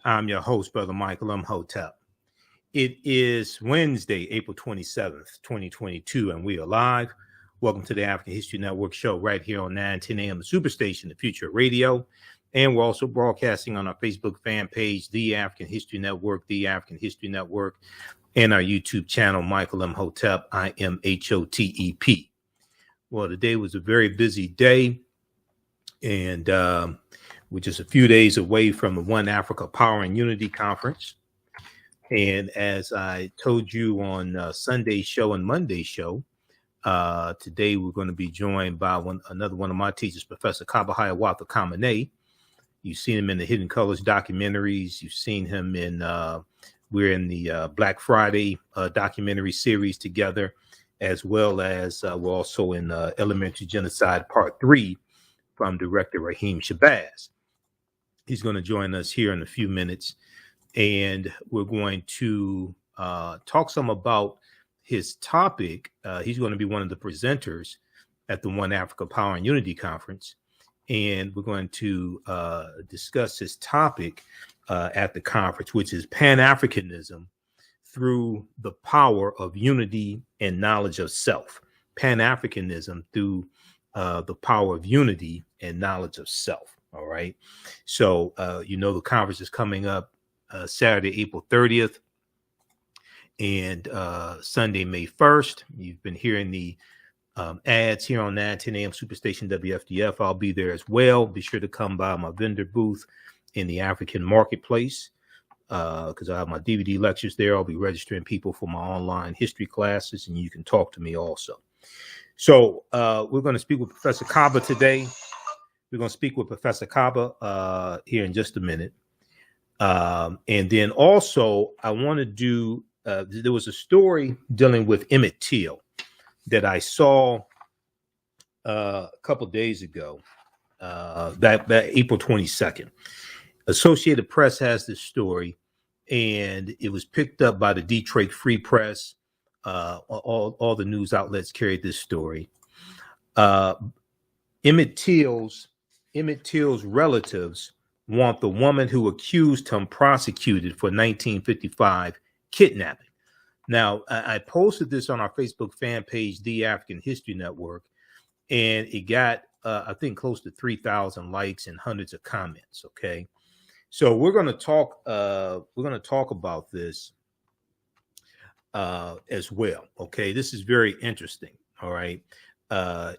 I'm your host, Brother Michael Imhotep. It is Wednesday, April 27th, 2022, and we are live. Welcome to the African History Network show right here on 9:10 a.m. the Superstation, the future of radio. And we're also broadcasting on our Facebook fan page, The African History Network, The African History Network, and our YouTube channel, Michael Imhotep, Imhotep. Well, today was a very busy day, and we're just a few days away from the One Africa Power and Unity Conference. And as I told you on Sunday's show and Monday's show, today we're going to be joined by another one of my teachers, Professor Kaba Hiawatha Kamene. You've seen him in the Hidden Colors documentaries. You've seen him in, we're in the Black Friday documentary series together, as well as we're also in Elementary Genocide Part 3 from director Raheem Shabazz. He's going to join us here in a few minutes, and we're going to talk some about his topic. He's going to be one of the presenters at the One Africa Power and Unity Conference, and we're going to discuss his topic at the conference, which is Pan-Africanism through the power of unity and knowledge of self. Pan-Africanism through the power of unity and knowledge of self. All right. So, the conference is coming up Saturday, April 30th and Sunday, May 1st. You've been hearing the ads here on 9:10 a.m. Superstation WFDF. I'll be there as well. Be sure to come by my vendor booth in the African marketplace because I have my DVD lectures there. I'll be registering people for my online history classes, and you can talk to me also. So we're going to speak with Professor Kaba today. We're going to speak with Professor Kaba here in just a minute. And then also I want to do, there was a story dealing with Emmett Till that I saw a couple days ago, that April 22nd. Associated Press has this story, and it was picked up by the Detroit Free Press. All the news outlets carried this story. Emmett Till's relatives want the woman who accused him prosecuted for 1955 kidnapping. Now, I posted this on our Facebook fan page, The African History Network, and it got, I think, close to 3,000 likes and hundreds of comments. Okay, so we're going to talk. We're going to talk about this as well. Okay, this is very interesting. All right.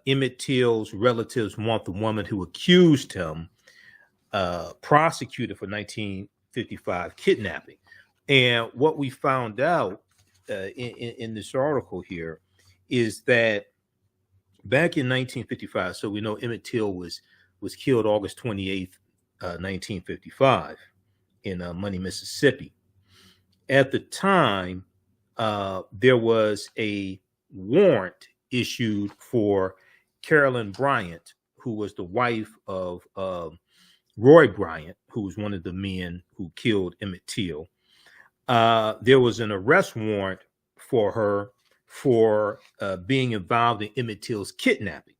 Emmett Till's relatives want the woman who accused him prosecuted for 1955 kidnapping. And what we found out in this article here is that back in 1955, so we know Emmett Till was killed August 28th, 1955 in Money, Mississippi. At the time, there was a warrant issued for Carolyn Bryant, who was the wife of Roy Bryant, who was one of the men who killed Emmett Till. There was an arrest warrant for her for being involved in Emmett Till's kidnapping.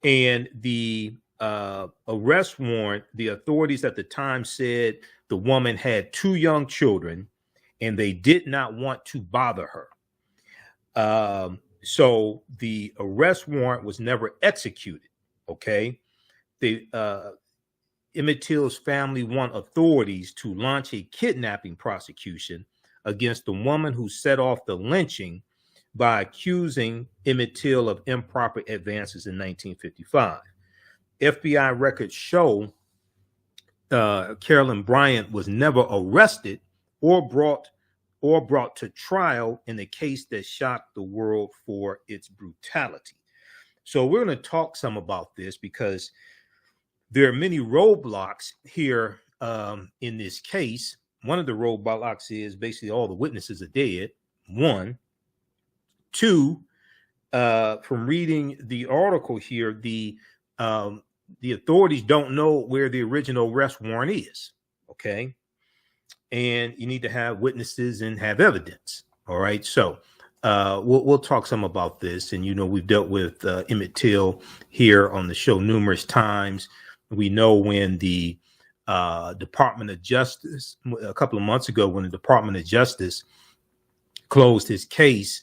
And the arrest warrant, the authorities at the time said the woman had 2 young children and they did not want to bother her. So the arrest warrant was never executed. Okay. Emmett Till's family want authorities to launch a kidnapping prosecution against the woman who set off the lynching by accusing Emmett Till of improper advances in 1955. FBI records show Carolyn Bryant was never arrested or brought to trial in a case that shocked the world for its brutality. So we're going to talk some about this because there are many roadblocks here in this case. One of the roadblocks is basically all the witnesses are dead. 1. 2, from reading the article here, the authorities don't know where the original arrest warrant is. Okay. And you need to have witnesses and have evidence. All right. So we'll talk some about this. And, we've dealt with Emmett Till here on the show numerous times. We know when the Department of Justice a couple of months ago, when the Department of Justice closed his case.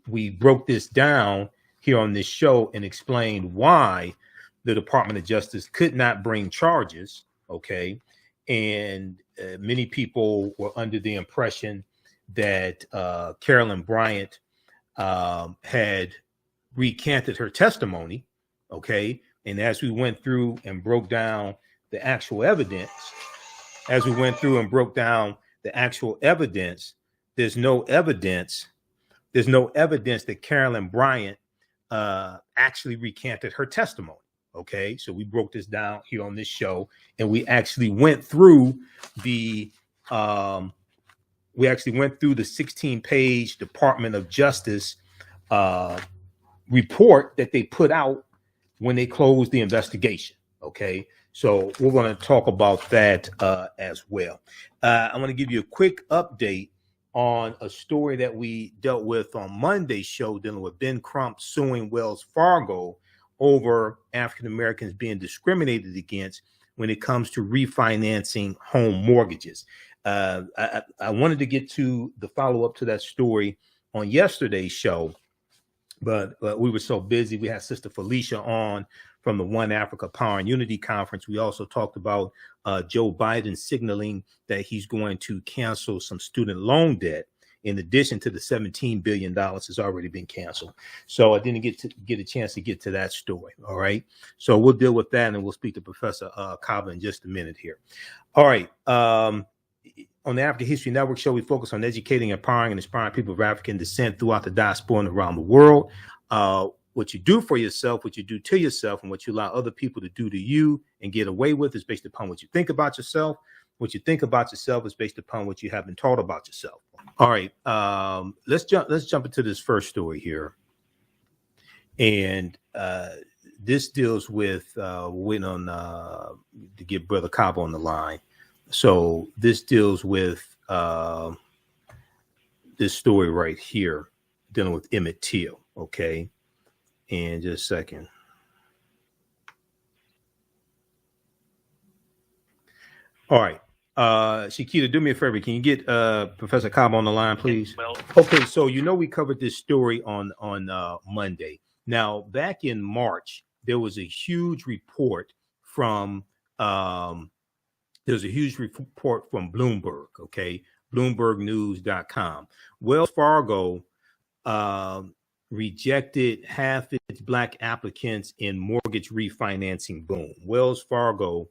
We broke this down here on this show and explained why the Department of Justice could not bring charges. Okay. And many people were under the impression that Carolyn Bryant had recanted her testimony. Okay. And as we went through and broke down the actual evidence, there's no evidence that Carolyn Bryant actually recanted her testimony. Okay, so we broke this down here on this show, and we actually went through the 16-page Department of Justice report that they put out when they closed the investigation. Okay, so we're going to talk about that as well. I'm going to give you a quick update on a story that we dealt with on Monday's show, dealing with Ben Crump suing Wells Fargo over African Americans being discriminated against when it comes to refinancing home mortgages. I wanted to get to the follow-up to that story on yesterday's show, but we were so busy. We had Sister Felicia on from the One Africa Power and Unity Conference. We also talked about Joe Biden signaling that he's going to cancel some student loan debt, in addition to the $17 billion has already been canceled. So I didn't get a chance to get to that story. All right. So we'll deal with that, and we'll speak to Professor Kaba in just a minute here. All right. On the African History Network show, we focus on educating, empowering, and inspiring people of African descent throughout the diaspora and around the world. What you do for yourself, what you do to yourself, and what you allow other people to do to you and get away with is based upon what you think about yourself. What you think about yourself is based upon what you have been taught about yourself. All right, let's jump into this first story here, and this deals with waiting on to get Brother Kaba on the line. So this deals with this story right here, dealing with Emmett Till. Okay, and just a second. All right. Shakita, do me a favor. Can you get Professor Kaba on the line, please? Well, okay. So, we covered this story on Monday. Now, back in March, there was a huge report from Bloomberg. Okay. BloombergNews.com. Wells Fargo rejected half its Black applicants in mortgage refinancing boom. Wells Fargo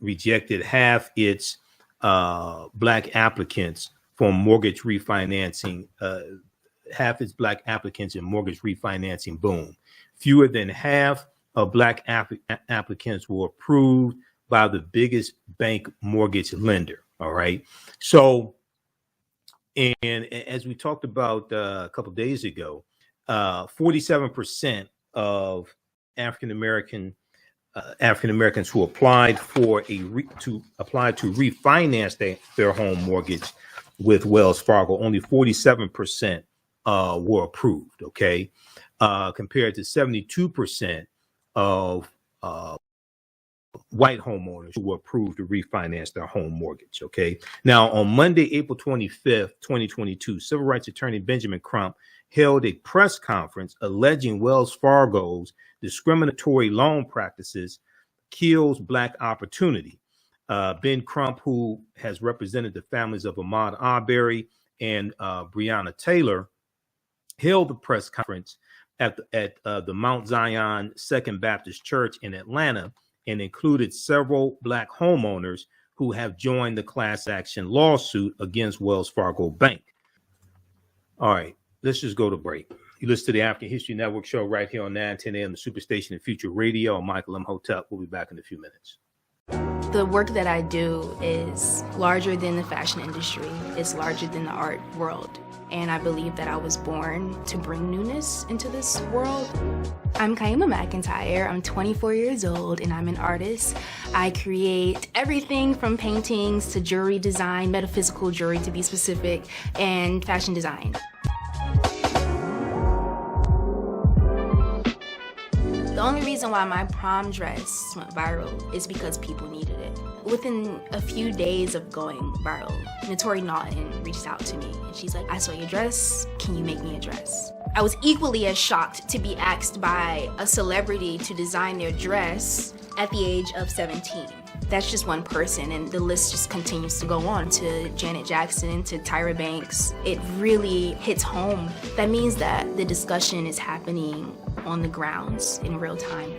rejected half its Black applicants for mortgage refinancing, half its Black applicants in mortgage refinancing boom. Fewer than half of Black applicants were approved by the biggest bank mortgage lender. All right. So, and as we talked about a couple of days ago, 47% of African Americans who applied to refinance their home mortgage with Wells Fargo, only 47% were approved. Okay, compared to 72% of white homeowners who were approved to refinance their home mortgage. Okay, now on Monday, April 25th, 2022, civil rights attorney Benjamin Crump held a press conference alleging Wells Fargo's discriminatory loan practices kills Black opportunity. Ben Crump, who has represented the families of Ahmaud Arbery and Breonna Taylor, held the press conference at the Mount Zion Second Baptist Church in Atlanta, and included several Black homeowners who have joined the class action lawsuit against Wells Fargo Bank. All right, let's just go to break. You listen to the African History Network show right here on 910 AM, the Superstation and Future Radio. I'm Michael Imhotep. We'll be back in a few minutes. The work that I do is larger than the fashion industry. It's larger than the art world. And I believe that I was born to bring newness into this world. I'm Kaia McIntyre. I'm 24 years old and I'm an artist. I create everything from paintings to jewelry design, metaphysical jewelry to be specific, and fashion design. The only reason why my prom dress went viral is because people needed it. Within a few days of going viral, Notori Naughton reached out to me and she's like, I saw your dress, can you make me a dress? I was equally as shocked to be asked by a celebrity to design their dress at the age of 17. That's just one person, and the list just continues to go on, to Janet Jackson, to Tyra Banks. It really hits home. That means that the discussion is happening on the grounds in real time.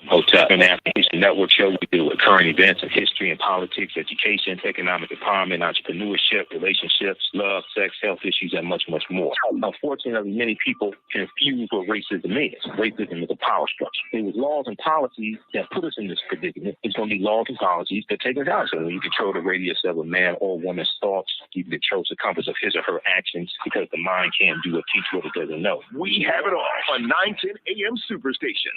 Hotep and the African History Network show. We deal with current events of history and politics, education, economic empowerment, entrepreneurship, relationships, love, sex, health issues, and much, much more. Unfortunately, many people confuse what racism is. Racism is a power structure. It was laws and policies that put us in this predicament. It's going to be laws and policies that take us out. So when you control the radius of a man or woman's thoughts, you can control the compass of his or her actions, because the mind can't do or teach what it doesn't know. We have it all on 910 AM Superstation.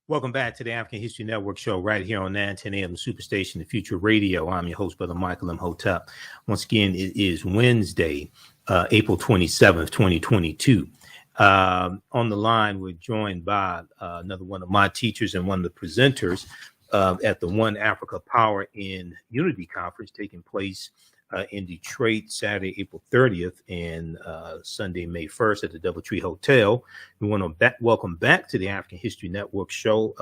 Welcome back to the African History Network show right here on 910 AM Superstation, the Future Radio. I'm your host, Brother Michael Imhotep. Once again, it is Wednesday, April 27th, 2022. On the line, we're joined by another one of my teachers and one of the presenters at the One Africa Power in Unity Conference taking place in Detroit, Saturday, April 30th, and Sunday, May 1st at the Doubletree Hotel. We want to welcome back to the African History Network show,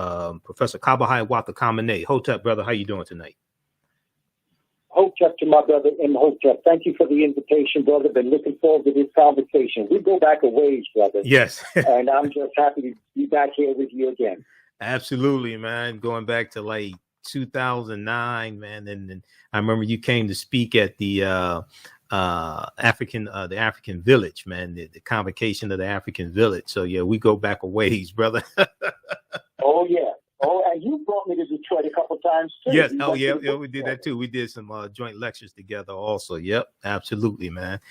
Professor Kaba Hiawatha Kamene. Hotep, brother, how you doing tonight? Hotep to my brother Imhotep. Thank you for the invitation, brother. Been looking forward to this conversation. We go back a ways, brother. Yes. And I'm just happy to be back here with you again. Absolutely, man. Going back to like 2009, man, and I remember you came to speak at the African Village, man, the convocation of the African Village. So yeah, we go back a ways, brother. Oh yeah, and you brought me to Detroit a couple times too. Yes, we did that too. We did some joint lectures together, also. Yep, absolutely, man.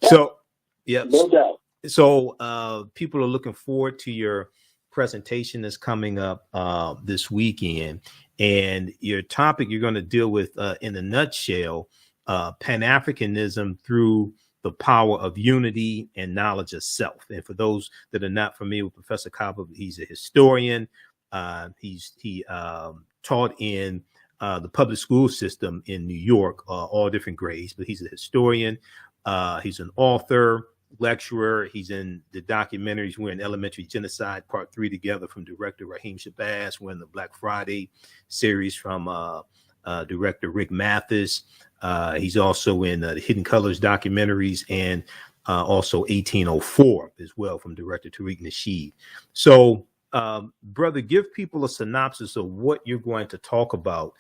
Yep. So, yeah, no doubt. So, people are looking forward to your presentation that's coming up this weekend. And your topic you're going to deal with in a nutshell, Pan-Africanism through the power of unity and knowledge of self. And for those that are not familiar with Professor Kaba, he's a historian. He taught in the public school system in New York, all different grades, but he's a historian. He's an author, lecturer. He's in the documentaries. We're in Elementary Genocide Part 3 together from director Raheem Shabazz. We're in the Black Friday series from director Rick Mathis. He's also in the Hidden Colors documentaries and also 1804 as well from director Tariq Nasheed. So, brother, give people a synopsis of what you're going to talk about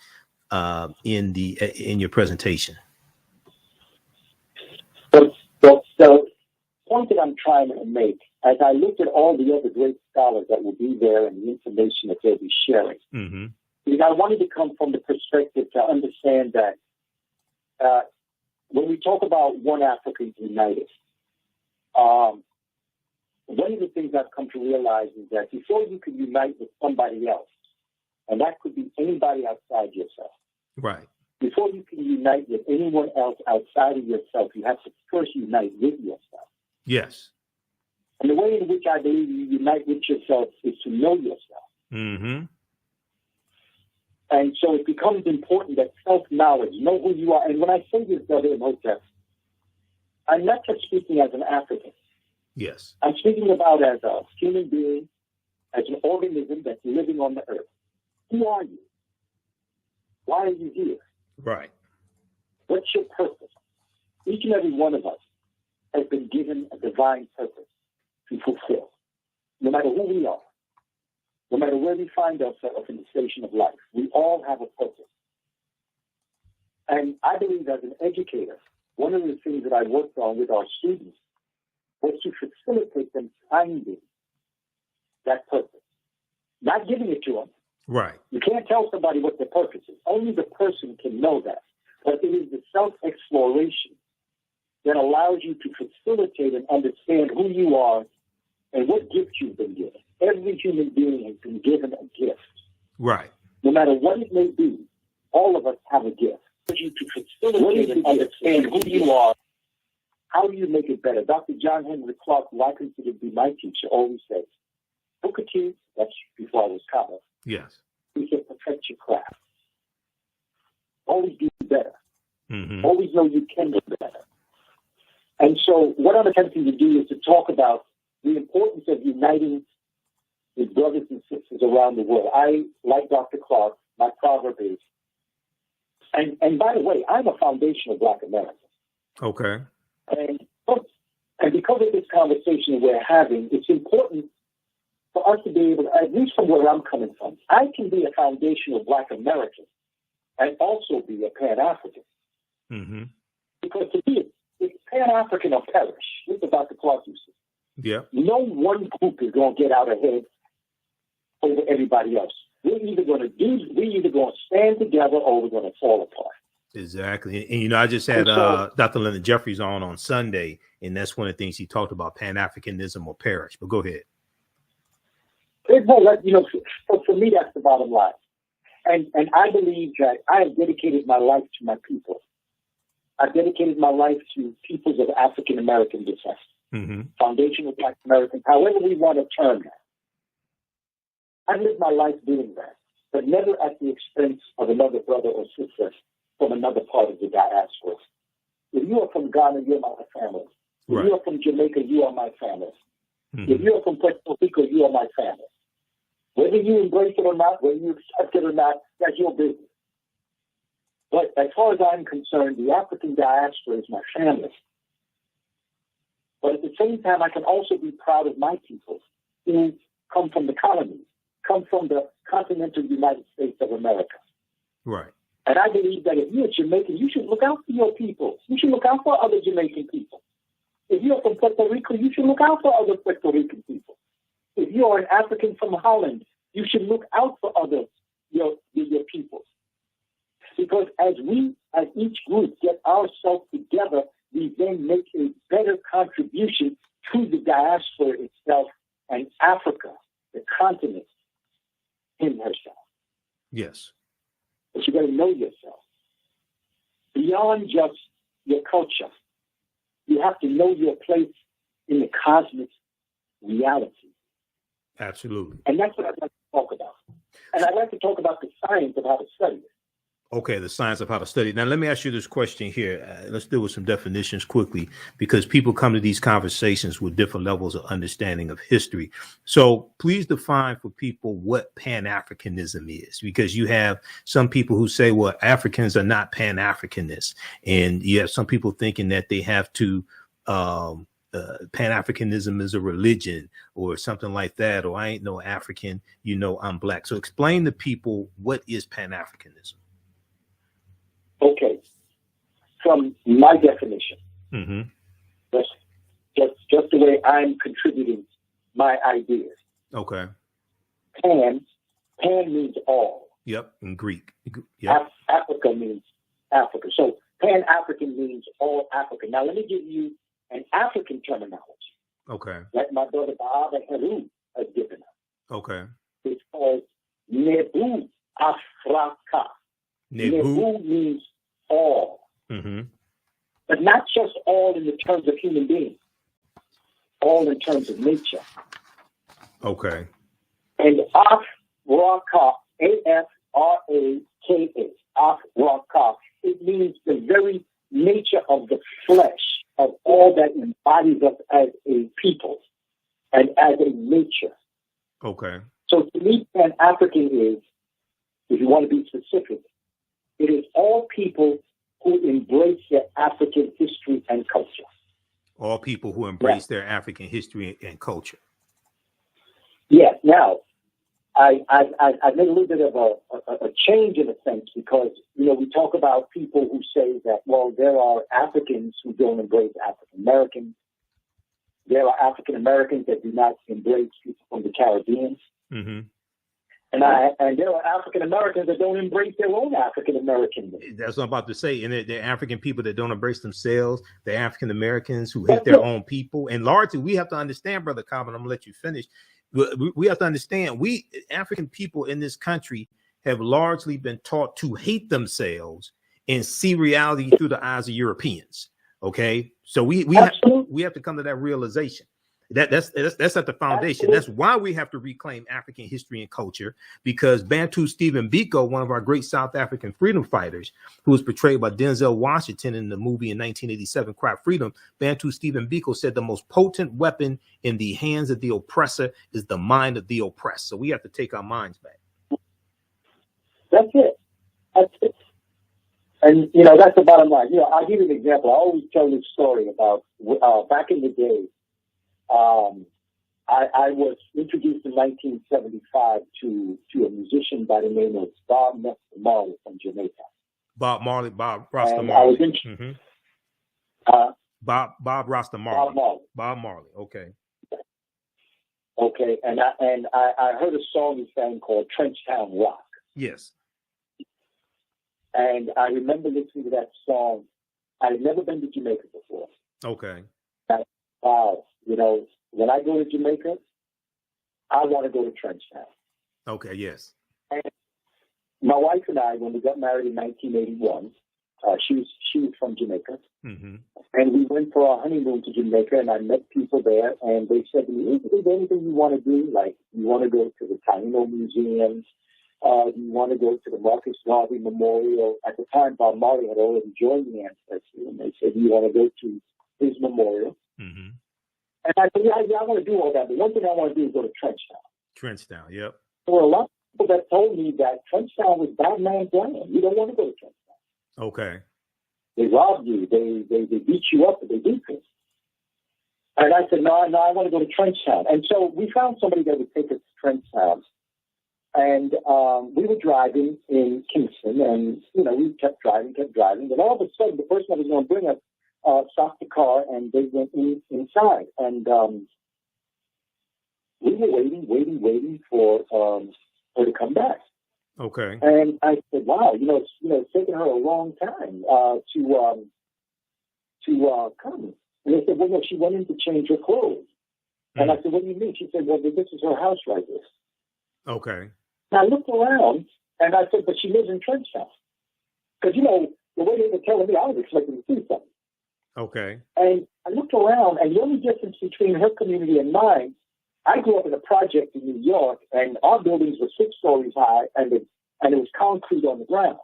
in your presentation. So, point that I'm trying to make, as I looked at all the other great scholars that will be there and the information that they'll be sharing, because I wanted to come from the perspective to understand that when we talk about one Africa united, one of the things I've come to realize is that before you can unite with somebody else, and that could be anybody outside yourself, right? Before you can unite with anyone else outside of yourself, you have to first unite with yourself. Yes. And the way in which I believe you unite with yourself is to know yourself. Mm-hmm. And so it becomes important that self-knowledge, know who you are. And when I say this, brother Imhotep, I'm not just speaking as an African. Yes. I'm speaking about as a human being, as an organism that's living on the earth. Who are you? Why are you here? Right. What's your purpose? Each and every one of us has been given a divine purpose to fulfill. No matter who we are, no matter where we find ourselves in the station of life, we all have a purpose. And I believe as an educator, one of the things that I worked on with our students was to facilitate them finding that purpose, not giving it to them. Right. You can't tell somebody what their purpose is. Only the person can know that. But it is the self-exploration that allows you to facilitate and understand who you are and what gift you've been given. Every human being has been given a gift. Right. No matter what it may be, all of us have a gift. You to facilitate and understand who you are how do you make it better? Dr. John Henry Clark, who I consider to be my teacher, always says, Booker T, that's before I was Kaba. Yes. He said, perfect your craft. Always do better. Mm-hmm. Always know you can do better. And so what I'm attempting to do is to talk about the importance of uniting with brothers and sisters around the world. I, like Dr. Clark, my proverb is, and by the way, I'm a foundational Black American. Okay. And because of this conversation that we're having, it's important for us to be able to, at least from where I'm coming from, I can be a foundational Black American and also be a Pan-African. Mm-hmm. Because to me, it's Pan-African or perish. This is what Dr. Clark used to say. Yeah. No one group is going to get out ahead over everybody else. We're either going to stand together or we're going to fall apart. Exactly. And you know, I just had Dr. Leonard Jeffries on Sunday, and that's one of the things he talked about, Pan-Africanism or perish. But go ahead. You know, for me, that's the bottom line. And I believe that I have dedicated my life to my people. I've dedicated my life to peoples of African American descent, mm-hmm. foundational Black Americans, however we want to term that. I've lived my life doing that, but never at the expense of another brother or sister from another part of the diaspora. If you are from Ghana, you're my family. If right. you are from Jamaica, you are my family. Mm-hmm. If you are from Puerto Rico, you are my family. Whether you embrace it or not, whether you accept it or not, that's your business. But as far as I'm concerned, the African diaspora is my family. But at the same time, I can also be proud of my people who come from the colonies, come from the continental United States of America. Right. And I believe that if you're Jamaican, you should look out for your people. You should look out for other Jamaican people. If you're from Puerto Rico, you should look out for other Puerto Rican people. If you're an African from Holland, you should look out for other your people. Because as each group get ourselves together, we then make a better contribution to the diaspora itself and Africa, the continent, in herself. Yes. But you got to know yourself. Beyond just your culture, you have to know your place in the cosmic reality. Absolutely. And that's what I'd like to talk about. And I'd like to talk about the science of how to study it. Okay, the science of how to study. Now, let me ask you this question here. Let's deal with some definitions quickly, because people come to these conversations with different levels of understanding of history. So please define for people what Pan-Africanism is, because you have some people who say, well, Africans are not Pan-Africanists. And you have some people thinking that they have to, Pan-Africanism is a religion or something like that, or I ain't no African, you know, I'm Black. So explain to people, what is Pan-Africanism? Okay, from my definition, mm-hmm. just the way I'm contributing my ideas. Okay. Pan means all. Yep, in Greek. Yep. Africa means Africa. So Pan-African means all African. Now let me give you an African terminology. Okay. Like my brother Maafa has given us. Okay. It's called Nebu Afrika. Nebu means all, mm-hmm. but not just all in the terms of human beings, all in terms of nature. Okay. And Afrika, Afrika, Afrika, it means the very nature of the flesh of all that embodies us as a people and as a nature. Okay. So to me, Pan-African is, if you want to be specific, it is all people who embrace their African history and culture. All people who embrace their African history and culture. Yes. Now, I made a little bit of a change in a sense, because, you know, we talk about people who say that, well, there are Africans who don't embrace African Americans. There are African Americans that do not embrace people from the Caribbean. Mm-hmm. And there are African Americans that don't embrace their own African American. That's what I'm about to say. And they're African people that don't embrace themselves. They're African Americans who hate their own people. And largely, we have to understand, Brother Cobb, and I'm going to let you finish. We have to understand, we African people in this country have largely been taught to hate themselves and see reality through the eyes of Europeans. Okay, So we have to come to that realization. That's at the foundation. Absolutely. That's why we have to reclaim African history and culture, because Bantu Stephen Biko, one of our great South African freedom fighters, who was portrayed by Denzel Washington in the movie in 1987, Cry Freedom, Bantu Stephen Biko said the most potent weapon in the hands of the oppressor is the mind of the oppressed. So we have to take our minds back. That's it. And, that's the bottom line. I'll give you an example. I always tell this story about back in the day. I was introduced in 1975 to a musician by the name of Bob Marley from Jamaica. Bob Rasta Marley. Bob Rasta Marley. Bob Marley. Okay. Okay, and I heard a song he sang called Trenchtown Rock. Yes. And I remember listening to that song. I had never been to Jamaica before. Okay. Wow. When I go to Jamaica, I want to go to Trenchtown. Okay, yes. And my wife and I, when we got married in 1981, she was from Jamaica. Mm-hmm. And we went for our honeymoon to Jamaica, and I met people there, and they said to me, is there anything you want to do? Like, you want to go to the Taino Museum? You want to go to the Marcus Garvey Memorial? At the time, Bob Marley had already joined the ancestry, and they said, you want to go to his memorial? Mm-hmm. And I said, yeah, I want to do all that, but one thing I want to do is go to Trenchtown. Trenchtown, yep. There were a lot of people that told me that Trenchtown was bad man's land. You don't want to go to Trenchtown. Okay. They robbed you. They beat you up. They do things. And I said, no, I want to go to Trenchtown. And so we found somebody that would take us to Trenchtown. And we were driving in Kingston, and, we kept driving. Then all of a sudden, the person that was going to bring us stopped the car, and they went inside. And we were waiting for her to come back. Okay. And I said, wow, it's taken her a long time to come. And they said, well, no, she went in to change her clothes. Mm-hmm. And I said, what do you mean? She said, well, this is her house right there. Okay. And I looked around, and I said, but she lives in Trenchtown. Because, the way they were telling me, I was expecting to see something. Okay. And I looked around, and the only difference between her community and mine, I grew up in a project in New York, and our buildings were 6 stories high, and it was concrete on the ground.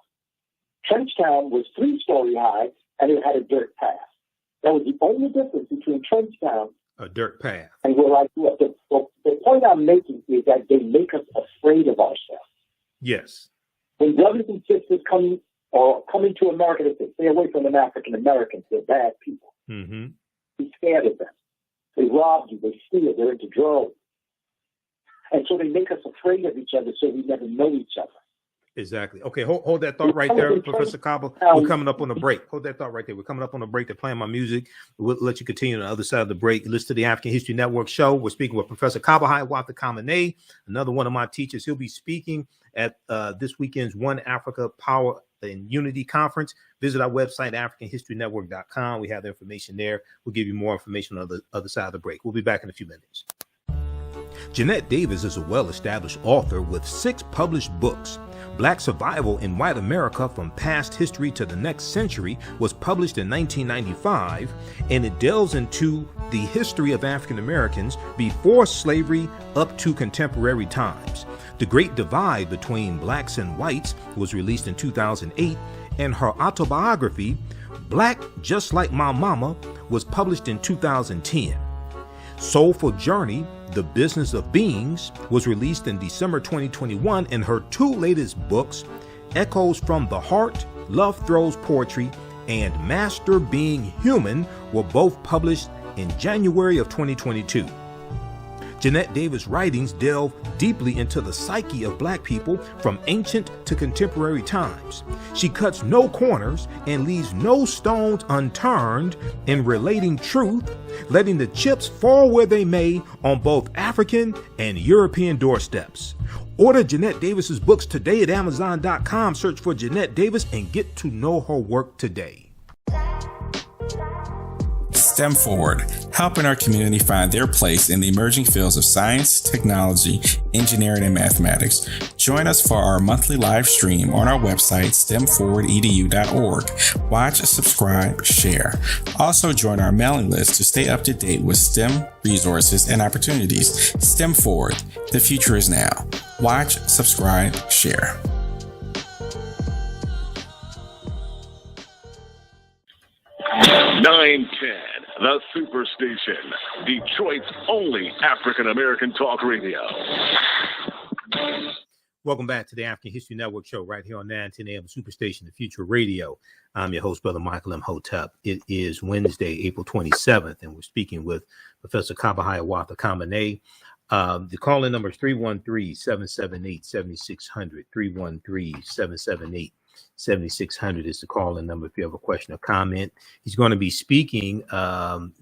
Trenchtown was 3-story high, and it had a dirt path. That was the only difference between Trenchtown. A dirt path. And where I grew up. The point I'm making is that they make us afraid of ourselves. Yes. When brothers and sisters come into America, they say, stay away from an African Americans. They're bad people. Mm-hmm. Be scared of them. They rob you. They steal. They're into drugs. And so they make us afraid of each other, so we never know each other. Exactly. Okay, hold that thought right there, Professor Kaba. We're coming up on a break. Hold that thought right there. We're coming up on a break. They're playing my music. We'll let you continue on the other side of the break. Listen to the African History Network show. We're speaking with Professor Kaba Hiawatha Kamene, another one of my teachers. He'll be speaking at this weekend's One Africa Power and Unity Conference. Visit our website, AfricanHistoryNetwork.com. We have the information there. We'll give you more information on the other side of the break. We'll be back in a few minutes. Jeanette Davis is a well-established author with 6 published books. Black Survival in White America from Past History to the Next Century was published in 1995, and it delves into the history of African Americans before slavery up to contemporary times. The Great Divide Between Blacks and Whites was released in 2008, and her autobiography, Black Just Like My Mama, was published in 2010. Soulful Journey, The Business of Beings, was released in December 2021, and her 2 latest books, Echoes from the Heart, Love Throws Poetry, and Master Being Human, were both published in January of 2022. Jeanette Davis' writings delve deeply into the psyche of Black people from ancient to contemporary times. She cuts no corners and leaves no stones unturned in relating truth, letting the chips fall where they may on both African and European doorsteps. Order Jeanette Davis's books today at Amazon.com. Search for Jeanette Davis and get to know her work today. STEM Forward, helping our community find their place in the emerging fields of science, technology, engineering, and mathematics. Join us for our monthly live stream on our website, stemforwardedu.org. Watch, subscribe, share. Also join our mailing list to stay up to date with STEM resources and opportunities. STEM Forward, the future is now. Watch, subscribe, share. 910, the Superstation, Detroit's only African American talk radio. Welcome back to the African History Network show right here on 910 AM Superstation, the Future Radio. I'm your host, Brother Michael Imhotep. It is Wednesday, April 27th, and we're speaking with Professor Kaba Hiawatha Kamene. The call-in number is 313-778-7600, 313-778-7600 is the call-in number if you have a question or comment. He's going to be speaking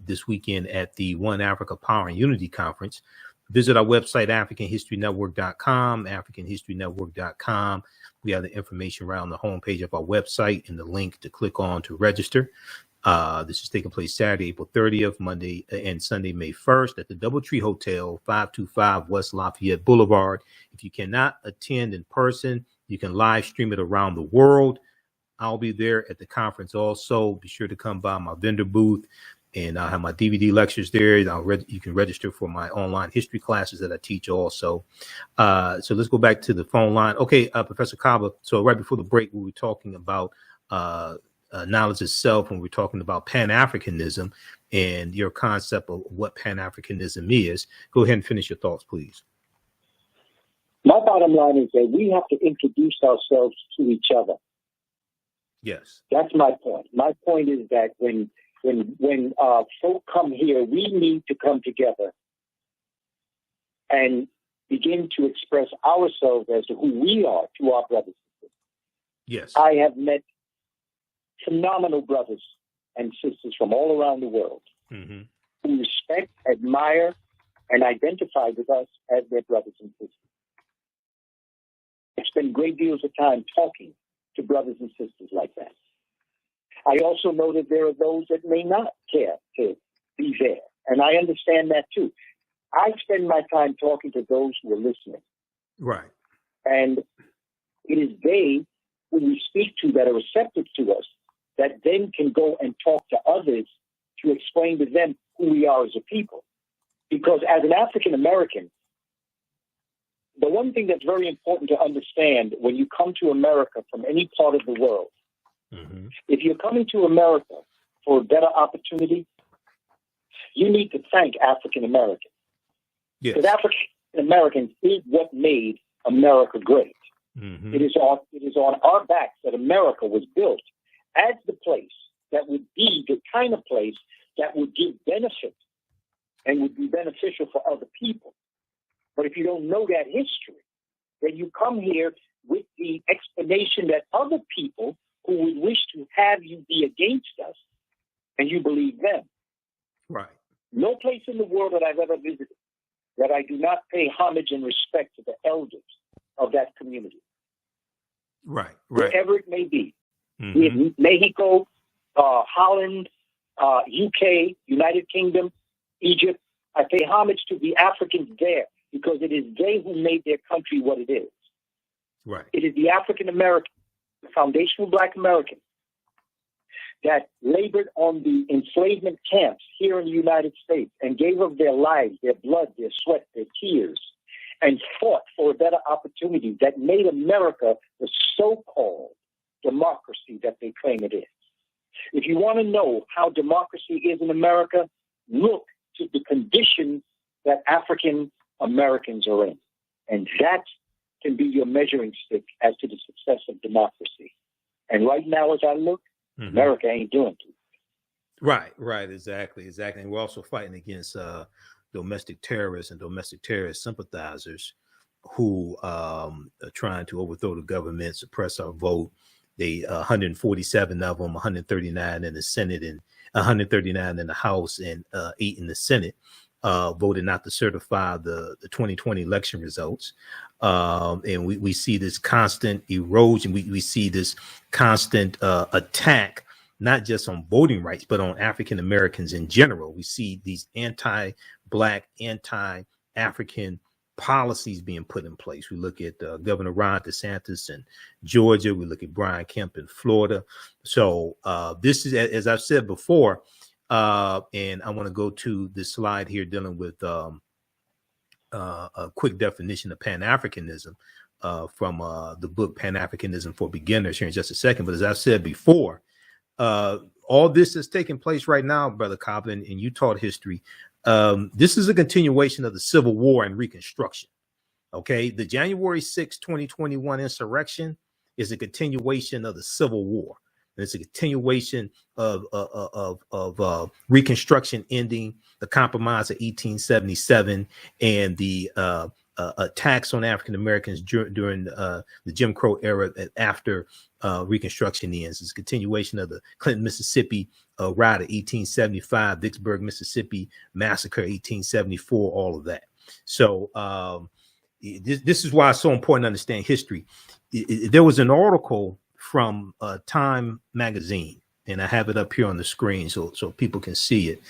this weekend at the One Africa Power and Unity Conference. Visit our website, AfricanHistoryNetwork.com, AfricanHistoryNetwork.com. We have the information around the homepage of our website and the link to click on to register. This is taking place Saturday, April 30th, Monday and Sunday, May 1st at the Doubletree Hotel, 525 West Lafayette Boulevard. If you cannot attend in person, you can live stream it around the world. I'll be there at the conference also. Be sure to come by my vendor booth, and I'll have my DVD lectures there. You can register for my online history classes that I teach also. So let's go back to the phone line. Okay, Professor Kaba, so right before the break, we were talking about knowledge itself when we're talking about Pan-Africanism and your concept of what Pan-Africanism is. Go ahead and finish your thoughts, please. My bottom line is that we have to introduce ourselves to each other. Yes. That's my point. My point is that when folk come here, we need to come together and begin to express ourselves as to who we are to our brothers and sisters. Yes. I have met phenomenal brothers and sisters from all around the world who respect, admire, and identify with us as their brothers and sisters. I spend great deals of time talking to brothers and sisters like that. I also know that there are those that may not care to be there, and I understand that too. I spend my time talking to those who are listening. Right. And it is they who we speak to that are receptive to us that then can go and talk to others to explain to them who we are as a people. Because as an African American, the one thing that's very important to understand when you come to America from any part of the world, if you're coming to America for a better opportunity, you need to thank African Americans. Yes. Because African Americans is what made America great. It is on our backs that America was built as the place that would be the kind of place that would give benefit and would be beneficial for other people. But if you don't know that history, then you come here with the explanation that other people who would wish to have you be against us, and you believe them. Right. No place in the world that I've ever visited that I do not pay homage and respect to the elders of that community. Right. Wherever it may be. In Mexico, Holland, UK, United Kingdom, Egypt. I pay homage to the Africans there because it is they who made their country what it is. Right. It is the African American, the foundational Black American, that labored on the enslavement camps here in the United States and gave of their lives, their blood, their sweat, their tears, and fought for a better opportunity that made America the so-called democracy that they claim it is. If you want to know how democracy is in America, look to the conditions that African Americans are in. And that can be your measuring stick as to the success of democracy. And right now, as I look, America ain't doing too. Right, exactly. And we're also fighting against domestic terrorists and domestic terrorist sympathizers who are trying to overthrow the government, suppress our vote. They 147 of them, 139 in the Senate and 139 in the House and 8 in the Senate, voted not to certify the 2020 election results. And we see this constant erosion. We see this constant attack not just on voting rights, but on African Americans in general. We see these anti-Black, anti-African policies being put in place. We look at Governor Ron DeSantis in Georgia. We look at Brian Kemp in Florida. So this is, as I've said before, and I want to go to this slide here dealing with a quick definition of Pan-Africanism from the book Pan-Africanism for Beginners here in just a second. But as I've said before, all this is taking place right now, Brother Kaba, and you taught history. This is a continuation of the Civil War and Reconstruction. Okay, the January 6, 2021 insurrection is a continuation of the Civil War. And it's a continuation of Reconstruction ending, the Compromise of 1877, and the attacks on African Americans during the Jim Crow era after Reconstruction ends. It's a continuation of the Clinton, Mississippi riot of 1875, Vicksburg, Mississippi massacre 1874, all of that. So this is why it's so important to understand history. There was an article from Time magazine, and I have it up here on the screen so people can see it.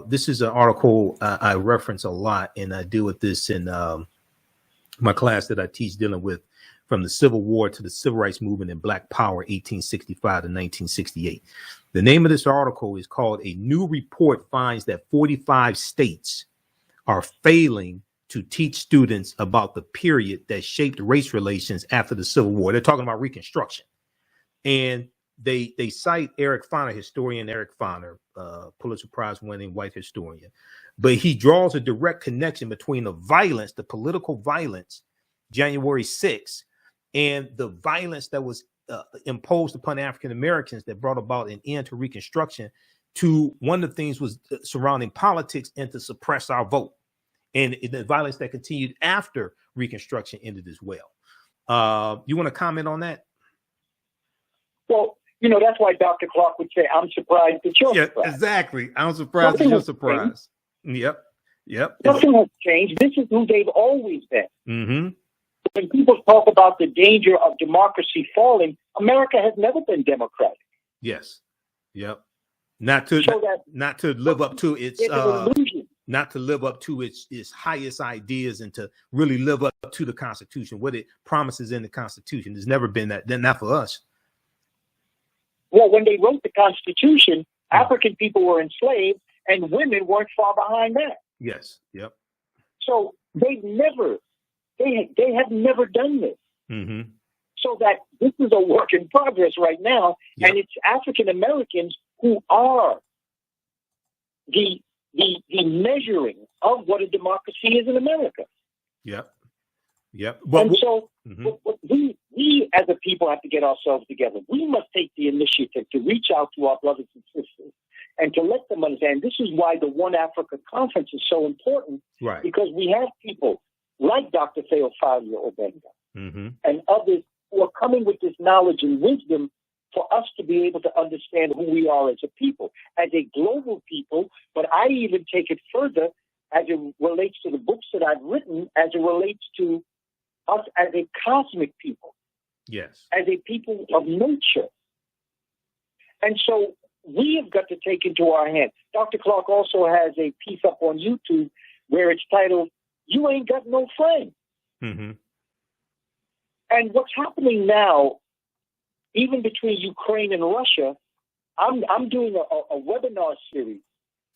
This is an article I reference a lot, and I deal with this in my class that I teach, dealing with from the Civil War to the Civil Rights Movement and Black Power, 1865 to 1968. The name of this article is called "A New Report Finds That 45 States Are Failing to Teach Students About the Period That Shaped Race Relations After the Civil War." They're talking about Reconstruction. And they cite Eric Foner, historian Eric Foner, Pulitzer Prize winning white historian. But he draws a direct connection between the violence, the political violence, January 6th, and the violence that was imposed upon African Americans that brought about an end to Reconstruction. To one of the things was surrounding politics and to suppress our vote, and the violence that continued after Reconstruction ended as well. You want to comment on that? Well, that's why Dr. Clark would say, "I'm surprised that you're surprised." Exactly. I'm surprised that you're surprised. Yep. Nothing has changed. This is who they've always been. Mm-hmm. When people talk about the danger of democracy falling, America has never been democratic. Yes. Yep. Not to live up to its not to live up to its highest ideas, and to really live up to the Constitution, what it promises in the Constitution. There's never been that. Not for us. Well, when they wrote the Constitution, African people were enslaved, and women weren't far behind that. Yes. Yep. So they have never done this. Mm-hmm. So that this is a work in progress right now, yep. And it's African Americans who are the measuring of what a democracy is in America. Yep. And so we as a people have to get ourselves together. We must take the initiative to reach out to our brothers and sisters and to let them understand. This is why the One Africa Conference is so important, right? Because we have people like Dr. Theophilus Obenga and others who are coming with this knowledge and wisdom for us to be able to understand who we are as a people, as a global people. But I even take it further as it relates to the books that I've written, as it relates to us as a cosmic people. Yes. As a people of nature. And so we have got to take into our hands. Dr. Clark also has a piece up on YouTube where it's titled, "You Ain't Got No Friend." Mm-hmm. And what's happening now, even between Ukraine and Russia, I'm doing a webinar series.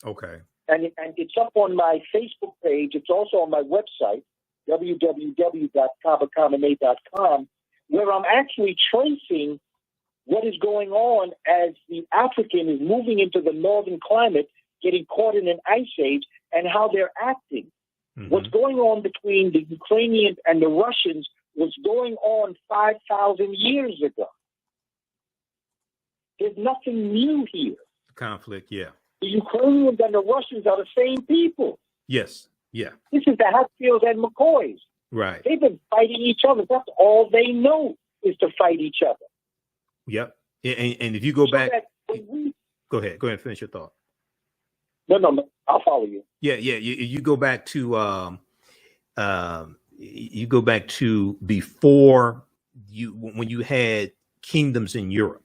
Okay. And it's up on my Facebook page. It's also on my website, www.kabakamene.com, where I'm actually tracing what is going on as the African is moving into the northern climate, getting caught in an ice age, and how they're acting. Mm-hmm. What's going on between the Ukrainians and the Russians was going on 5,000 years ago. There's nothing new here. Conflict, yeah. The Ukrainians and the Russians are the same people. Yes, yeah. This is the Hatfields and McCoys. Right. They've been fighting each other. That's all they know is to fight each other. Yep. And if you go back, go ahead and finish your thought. No, I'll follow you. Yeah. You go back to before when you had kingdoms in Europe,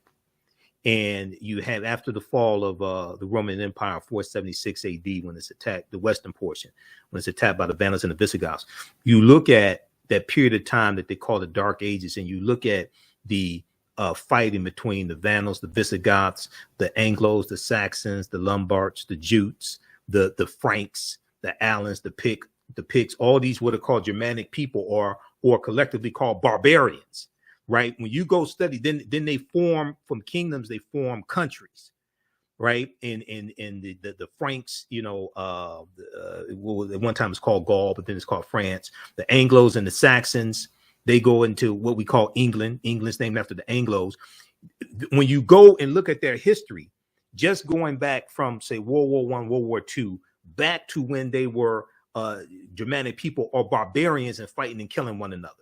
And you have, after the fall of the Roman Empire, 476 AD, when it's attacked, the western portion, when it's attacked by the Vandals and the Visigoths, you look at that period of time that they call the Dark Ages, and you look at the fighting between the Vandals, the Visigoths, the Anglos, the Saxons, the Lombards, the Jutes, the Franks, the Alans, the Picts, all these what are called Germanic people, or collectively called barbarians. Right. When you go study, then they form from kingdoms, they form countries. Right. And the Franks, you know, at one time it's called Gaul, but then it's called France. The Anglos and the Saxons, they go into what we call England. England's named after the Anglos. When you go and look at their history, just going back from, say, World War I, World War II, back to when they were Germanic people or barbarians and fighting and killing one another.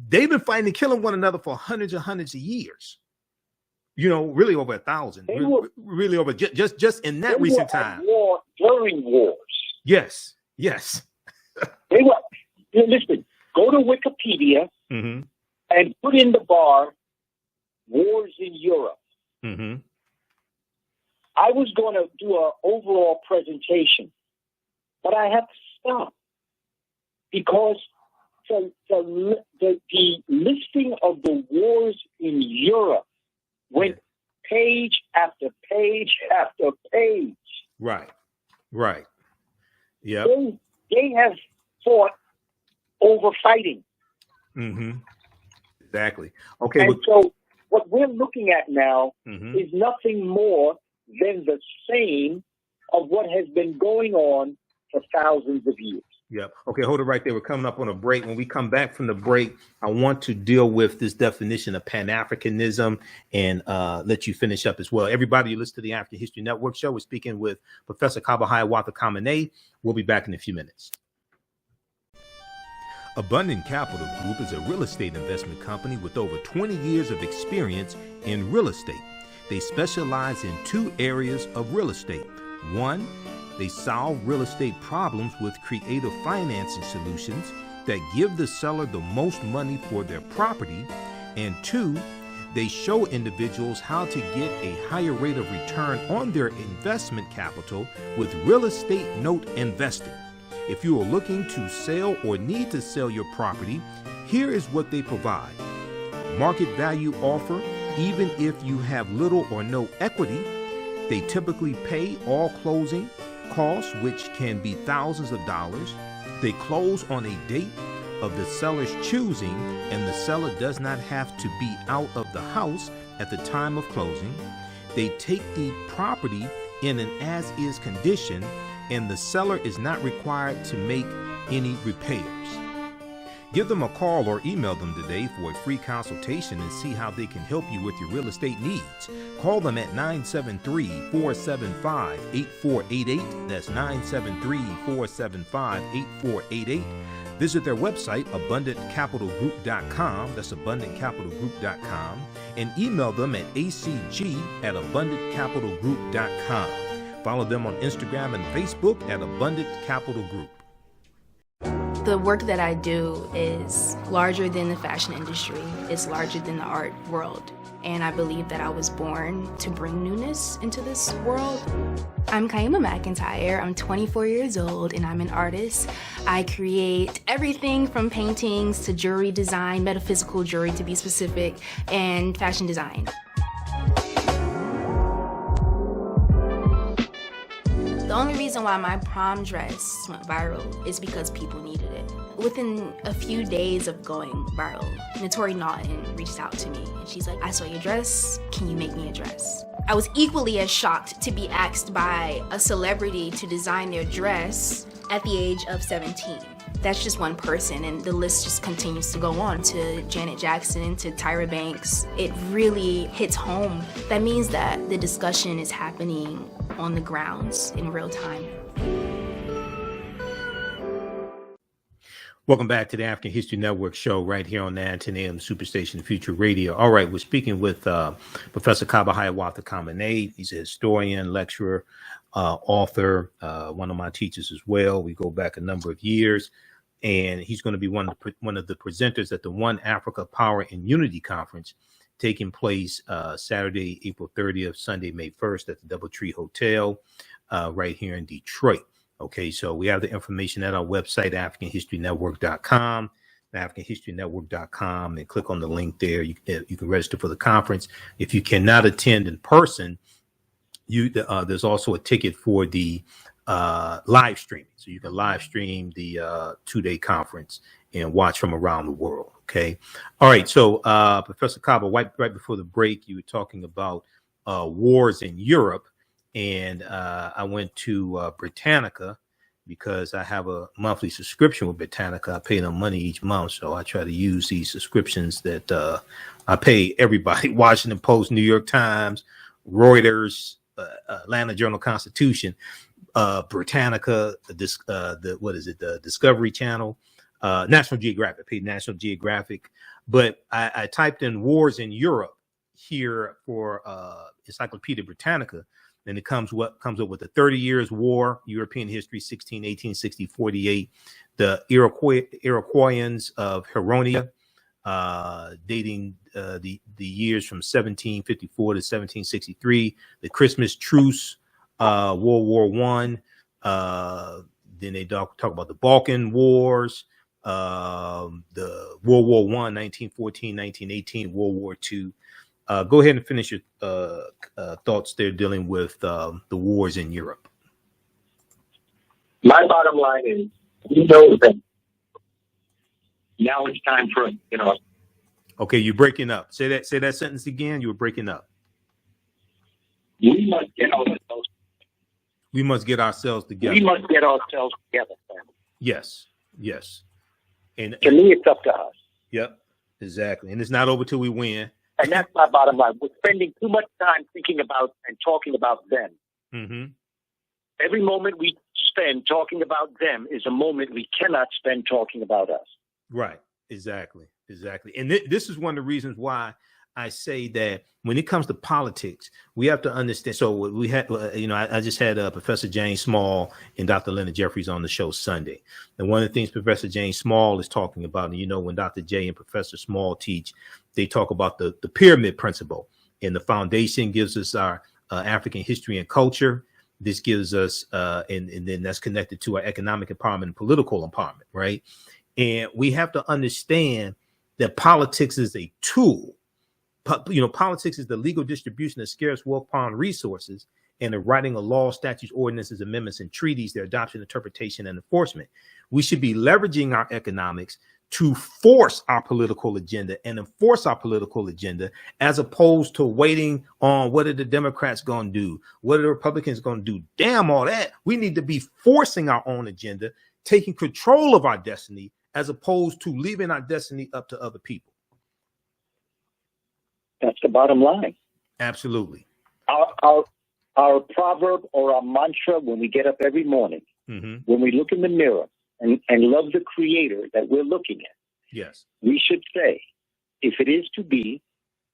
They've been fighting and killing one another for hundreds and hundreds of years. You know, really over 1,000. Really over just in that recent time. War during wars. Yes. They were. Listen, go to Wikipedia and put in the bar "wars in Europe." I was going to do an overall presentation, but I have to stop because the listing of the wars in Europe went page after page after page. Right. Yeah. They have fought over fighting. Exactly. Okay. And so what we're looking at now is nothing more than the same of what has been going on for thousands of years. Yep. Okay, hold it right there. We're coming up on a break. When we come back from the break, I want to deal with this definition of Pan-Africanism and let you finish up as well. Everybody, you listen to the African History Network show. We're speaking with Professor Kaba Hiawatha Kamene. We'll be back in a few minutes. Abundant Capital Group is a real estate investment company with over 20 years of experience in real estate. They specialize in two areas of real estate. One, they solve real estate problems with creative financing solutions that give the seller the most money for their property. And two, they show individuals how to get a higher rate of return on their investment capital with real estate note investing. If you are looking to sell or need to sell your property, here is what they provide. Market value offer, even if you have little or no equity. They typically pay all closing costs, which can be thousands of dollars. They close on a date of the seller's choosing, and the seller does not have to be out of the house at the time of closing. They take the property in an as-is condition, and the seller is not required to make any repairs. Give them a call or email them today for a free consultation and see how they can help you with your real estate needs. Call them at 973-475-8488. That's 973-475-8488. Visit their website, abundantcapitalgroup.com. That's abundantcapitalgroup.com. And email them at acg@abundantcapitalgroup.com. Follow them on Instagram and Facebook at Abundant Capital Group. The work that I do is larger than the fashion industry. It's larger than the art world. And I believe that I was born to bring newness into this world. I'm Kaia McIntyre. I'm 24 years old and I'm an artist. I create everything from paintings to jewelry design, metaphysical jewelry to be specific, and fashion design. The only reason why my prom dress went viral is because people needed it. Within a few days of going viral, Notori Naughton reached out to me and she's like, I saw your dress, can you make me a dress? I was equally as shocked to be asked by a celebrity to design their dress at the age of 17. That's just one person, and the list just continues to go on to Janet Jackson, to Tyra Banks. It really hits home. That means that the discussion is happening on the grounds in real time. Welcome back to the African History Network show right here on 910 AM Superstation Future Radio. All right, we're speaking with Professor Kaba Hiawatha Kamene. He's a historian, lecturer, author, one of my teachers as well. We go back a number of years, and he's going to be one of the presenters at the One Africa Power and Unity Conference taking place Saturday, April 30th, Sunday, May 1st at the DoubleTree Hotel right here in Detroit. Okay, so we have the information at our website, AfricanHistoryNetwork.com, AfricanHistoryNetwork.com, and click on the link there. You can register for the conference. If you cannot attend in person, there's also a ticket for the live streaming. So you can live stream the 2-day conference and watch from around the world. Okay. All right. So Professor Kaba, right before the break, you were talking about wars in Europe. And I went to Britannica because I have a monthly subscription with Britannica. I pay them money each month. So I try to use these subscriptions that I pay everybody: Washington Post, New York Times, Reuters, Atlanta Journal-Constitution, Britannica, the Discovery Channel, National Geographic. I paid National Geographic. But I typed in wars in Europe here for Encyclopedia Britannica. And it comes up with the 30 Years' War, European History, 1618, 1648, the Iroquoians of Huronia, dating the years from 1754 to 1763, the Christmas Truce, World War I. Then they talk about the Balkan Wars, the World War I, 1914, 1918, World War II. Go ahead and finish your thoughts there dealing with the wars in Europe. My bottom line is, we know that now it's time for, Okay, you're breaking up. Say that sentence again. You were breaking up. We must get ourselves. We must get ourselves together. We must get ourselves together, family. Yes. And to me, it's up to us. Yep, exactly. And it's not over till we win. And that's my bottom line. We're spending too much time thinking about and talking about them. Mm-hmm. Every moment we spend talking about them is a moment we cannot spend talking about us. Right. Exactly. And this is one of the reasons why I say that when it comes to politics, we have to understand. So we had, I just had Professor James Small and Dr. Leonard Jeffries on the show Sunday. And one of the things Professor James Small is talking about, and when Dr. J and Professor Small teach, they talk about the pyramid principle. And the foundation gives us our African history and culture. This gives us, and then that's connected to our economic empowerment and political empowerment, right? And we have to understand that politics is a tool. Politics is the legal distribution of scarce wealth upon resources and the writing of laws, statutes, ordinances, amendments, and treaties, their adoption, interpretation, and enforcement. We should be leveraging our economics to force our political agenda and enforce our political agenda, as opposed to waiting on what are the Democrats going to do? What are the Republicans going to do? Damn all that. We need to be forcing our own agenda, taking control of our destiny, as opposed to leaving our destiny up to other people. That's the bottom line. Absolutely. Our proverb or our mantra when we get up every morning, mm-hmm. when we look in the mirror and love the creator that we're looking at, yes, we should say, if it is to be,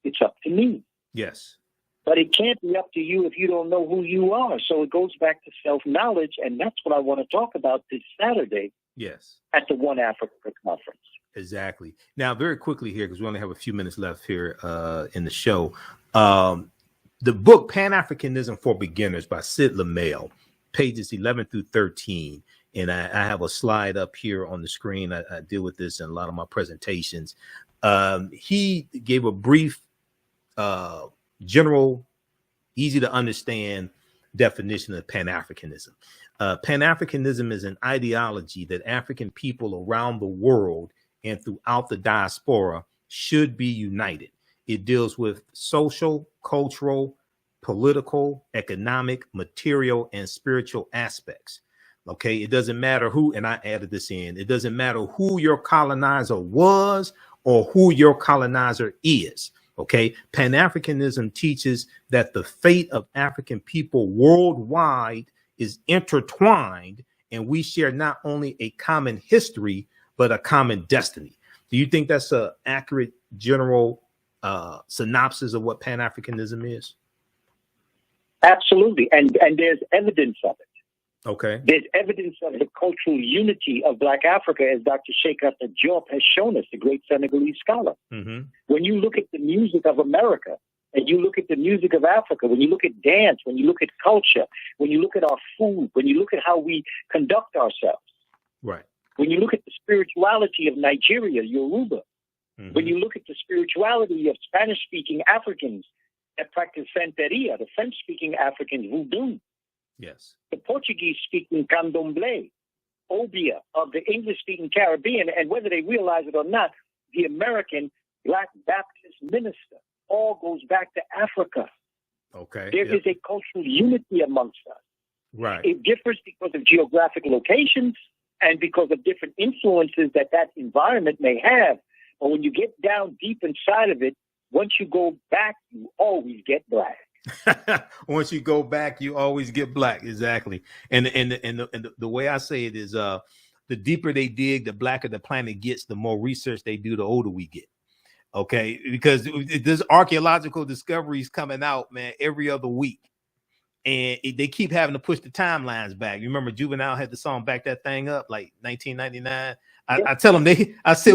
it's up to me. Yes. But it can't be up to you if you don't know who you are. So it goes back to self-knowledge, and that's what I want to talk about this Saturday. Yes. At the One Africa Conference. Exactly. Now, very quickly here, because we only have a few minutes left here in the show. The book Pan-Africanism for Beginners by Sid Lamel, pages 11 through 13. And I have a slide up here on the screen. I deal with this in a lot of my presentations. He gave a brief, general, easy to understand definition of Pan-Africanism. Pan-Africanism is an ideology that African people around the world and throughout the diaspora should be united. It deals with social, cultural, political, economic, material, and spiritual aspects. Okay, it doesn't matter who, and I added this in, it doesn't matter who your colonizer was or who your colonizer is. Okay, Pan-Africanism teaches that the fate of African people worldwide is intertwined, and we share not only a common history, but a common destiny. Do you think that's an accurate general synopsis of what Pan-Africanism is? Absolutely. And there's evidence of it. Okay. There's evidence of the cultural unity of Black Africa, as Dr. Sheikhat Diop has shown us, the great Senegalese scholar. Mm-hmm. When you look at the music of America, and you look at the music of Africa, when you look at dance, when you look at culture, when you look at our food, when you look at how we conduct ourselves, right? When you look at the spirituality of Nigeria, Yoruba, mm-hmm. when you look at the spirituality of Spanish-speaking Africans that practice Santeria, the French-speaking Africans, Voodoo, yes, the Portuguese-speaking Candomblé, Obia of the English-speaking Caribbean, and whether they realize it or not, the American Black Baptist minister, all goes back to Africa. Okay. There is a cultural unity amongst us. Right. It differs because of geographic locations and because of different influences that environment may have. But when you get down deep inside of it, once you go back, you always get Black. Once you go back, you always get Black. Exactly. And the way I say it is, the deeper they dig, the blacker the planet gets. The more research they do, the older we get. Okay, because there's archaeological discoveries coming out, man, every other week, and they keep having to push the timelines back. You remember Juvenile had the song "Back That Thing Up" like 1999. I tell them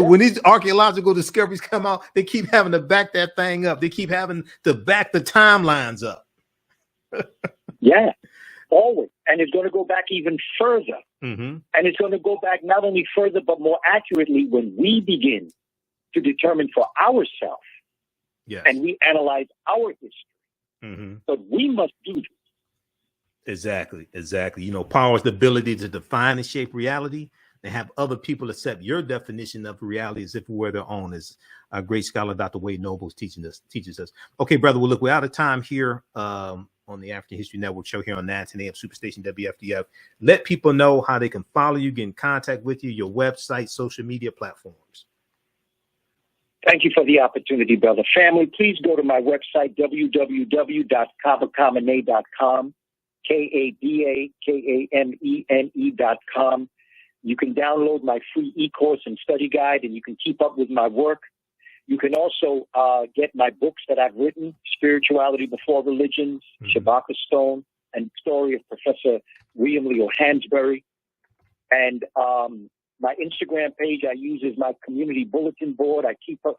when these archaeological discoveries come out, they keep having to back that thing up. They keep having to back the timelines up. Yeah, always, and it's going to go back even further, mm-hmm. and it's going to go back not only further but more accurately when we begin to determine for ourselves, yes, and we analyze our history. Mm-hmm. But we must do this. Exactly. You know, power is the ability to define and shape reality, and have other people accept your definition of reality as if it were their own, as our great scholar Dr. Wade Nobles teaches us. Okay, brother. Well, look, we're out of time here on the African History Network show here on 910 AM Superstation WFDF. Let people know how they can follow you, get in contact with you, your website, social media platforms. Thank you for the opportunity, brother. Family, please go to my website, www.kabakamene.com, KABAKAMENE.com. You can download my free e-course and study guide, and you can keep up with my work. You can also get my books that I've written, Spirituality Before Religions, Shabaka Stone, and Story of Professor William Leo Hansberry. And my Instagram page I use as my community bulletin board. I keep us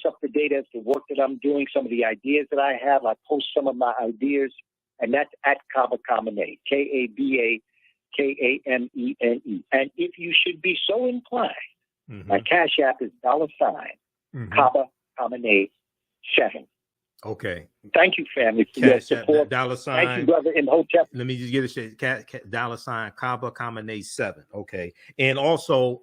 up to date as to work that I'm doing, some of the ideas that I have. I post some of my ideas, and that's at Kaba Kamene, KABAKAMENE. And if you should be so inclined, my Cash App is $ Kaba Kamene 7. Okay. Thank you, family, for your support. $. Thank you, brother Imhotep. Let me just get a shit. $ Kaba Kamene 7. Okay. And also,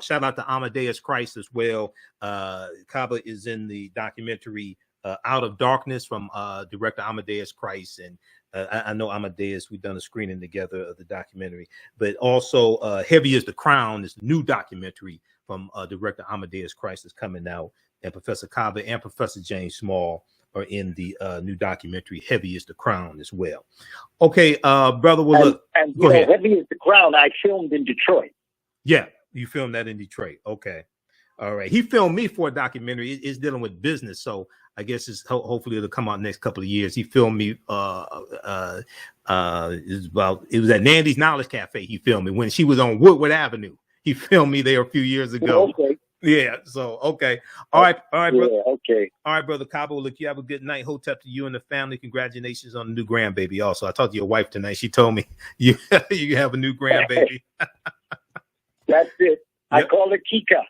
shout out to Amadeus Christ as well. Kaba is in the documentary Out of Darkness from director Amadeus Christ. And I know Amadeus, we've done a screening together of the documentary. But also, Heavy is the Crown is the new documentary from director Amadeus Christ is coming out. And Professor Kaba and Professor James Small are in the new documentary Heavy is the Crown as well. Okay, brother, well, look. And go ahead. Heavy is the Crown I filmed in Detroit. Yeah, you filmed that in Detroit. Okay. All right. He filmed me for a documentary. It's dealing with business, so I guess hopefully it'll come out next couple of years. He filmed me. It was at Nandy's Knowledge Cafe. He filmed me when she was on Woodward Avenue. He filmed me there a few years ago. Okay. Yeah. So okay. All right, brother. Yeah, okay. All right, brother Kaba. Look, you have a good night. Hotep to you and the family. Congratulations on the new grandbaby. Also, I talked to your wife tonight. She told me you have a new grandbaby. That's it. Yep. I call it Kika.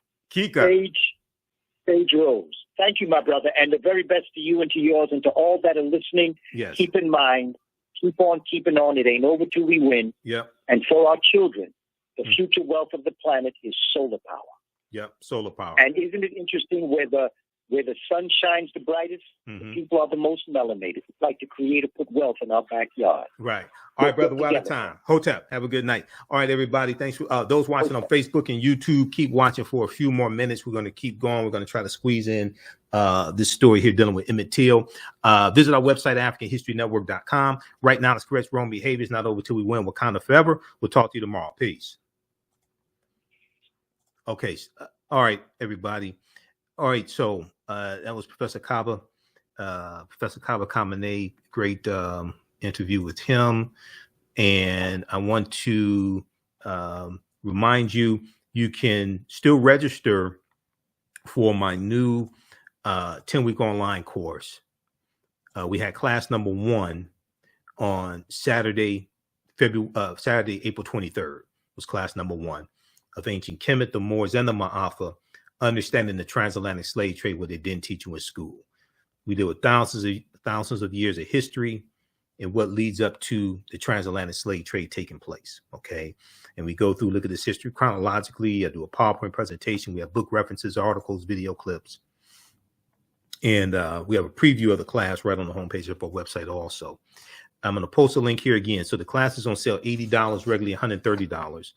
Sage Rose. Thank you, my brother, and the very best to you and to yours and to all that are listening. Yes. Keep in mind, keep on keeping on. It ain't over till we win. Yep. And for our children, the future wealth of the planet is solar power. Yep, solar power. And isn't it interesting where the sun shines the brightest, the people are the most melanated. It's like the Creator put wealth in our backyard. Right. All right, brother, we're out of time. Hotep, have a good night. All right, everybody. Thanks for those watching on Facebook and YouTube. Keep watching for a few more minutes. We're going to keep going. We're going to try to squeeze in this story here dealing with Emmett Till. Visit our website, AfricanHistoryNetwork.com. Right now, it's correct wrong behavior is not over till we win. Wakanda forever. We'll talk to you tomorrow. Peace. Okay. All right, everybody. All right. So that was Professor Kaba Kamene. Great interview with him. And I want to remind you, you can still register for my new 10-week online course. We had class number 1 on Saturday, April 23rd was class number 1 of ancient Kemet, the Moors, and the Maafa, understanding the transatlantic slave trade, what they didn't teach you in school. We deal with thousands of years of history and what leads up to the transatlantic slave trade taking place. Okay. And we go through, look at this history chronologically. I do a PowerPoint presentation. We have book references, articles, video clips. And we have a preview of the class right on the homepage of our website also. I'm going to post a link here again. So the class is on sale, $80, regularly $130. As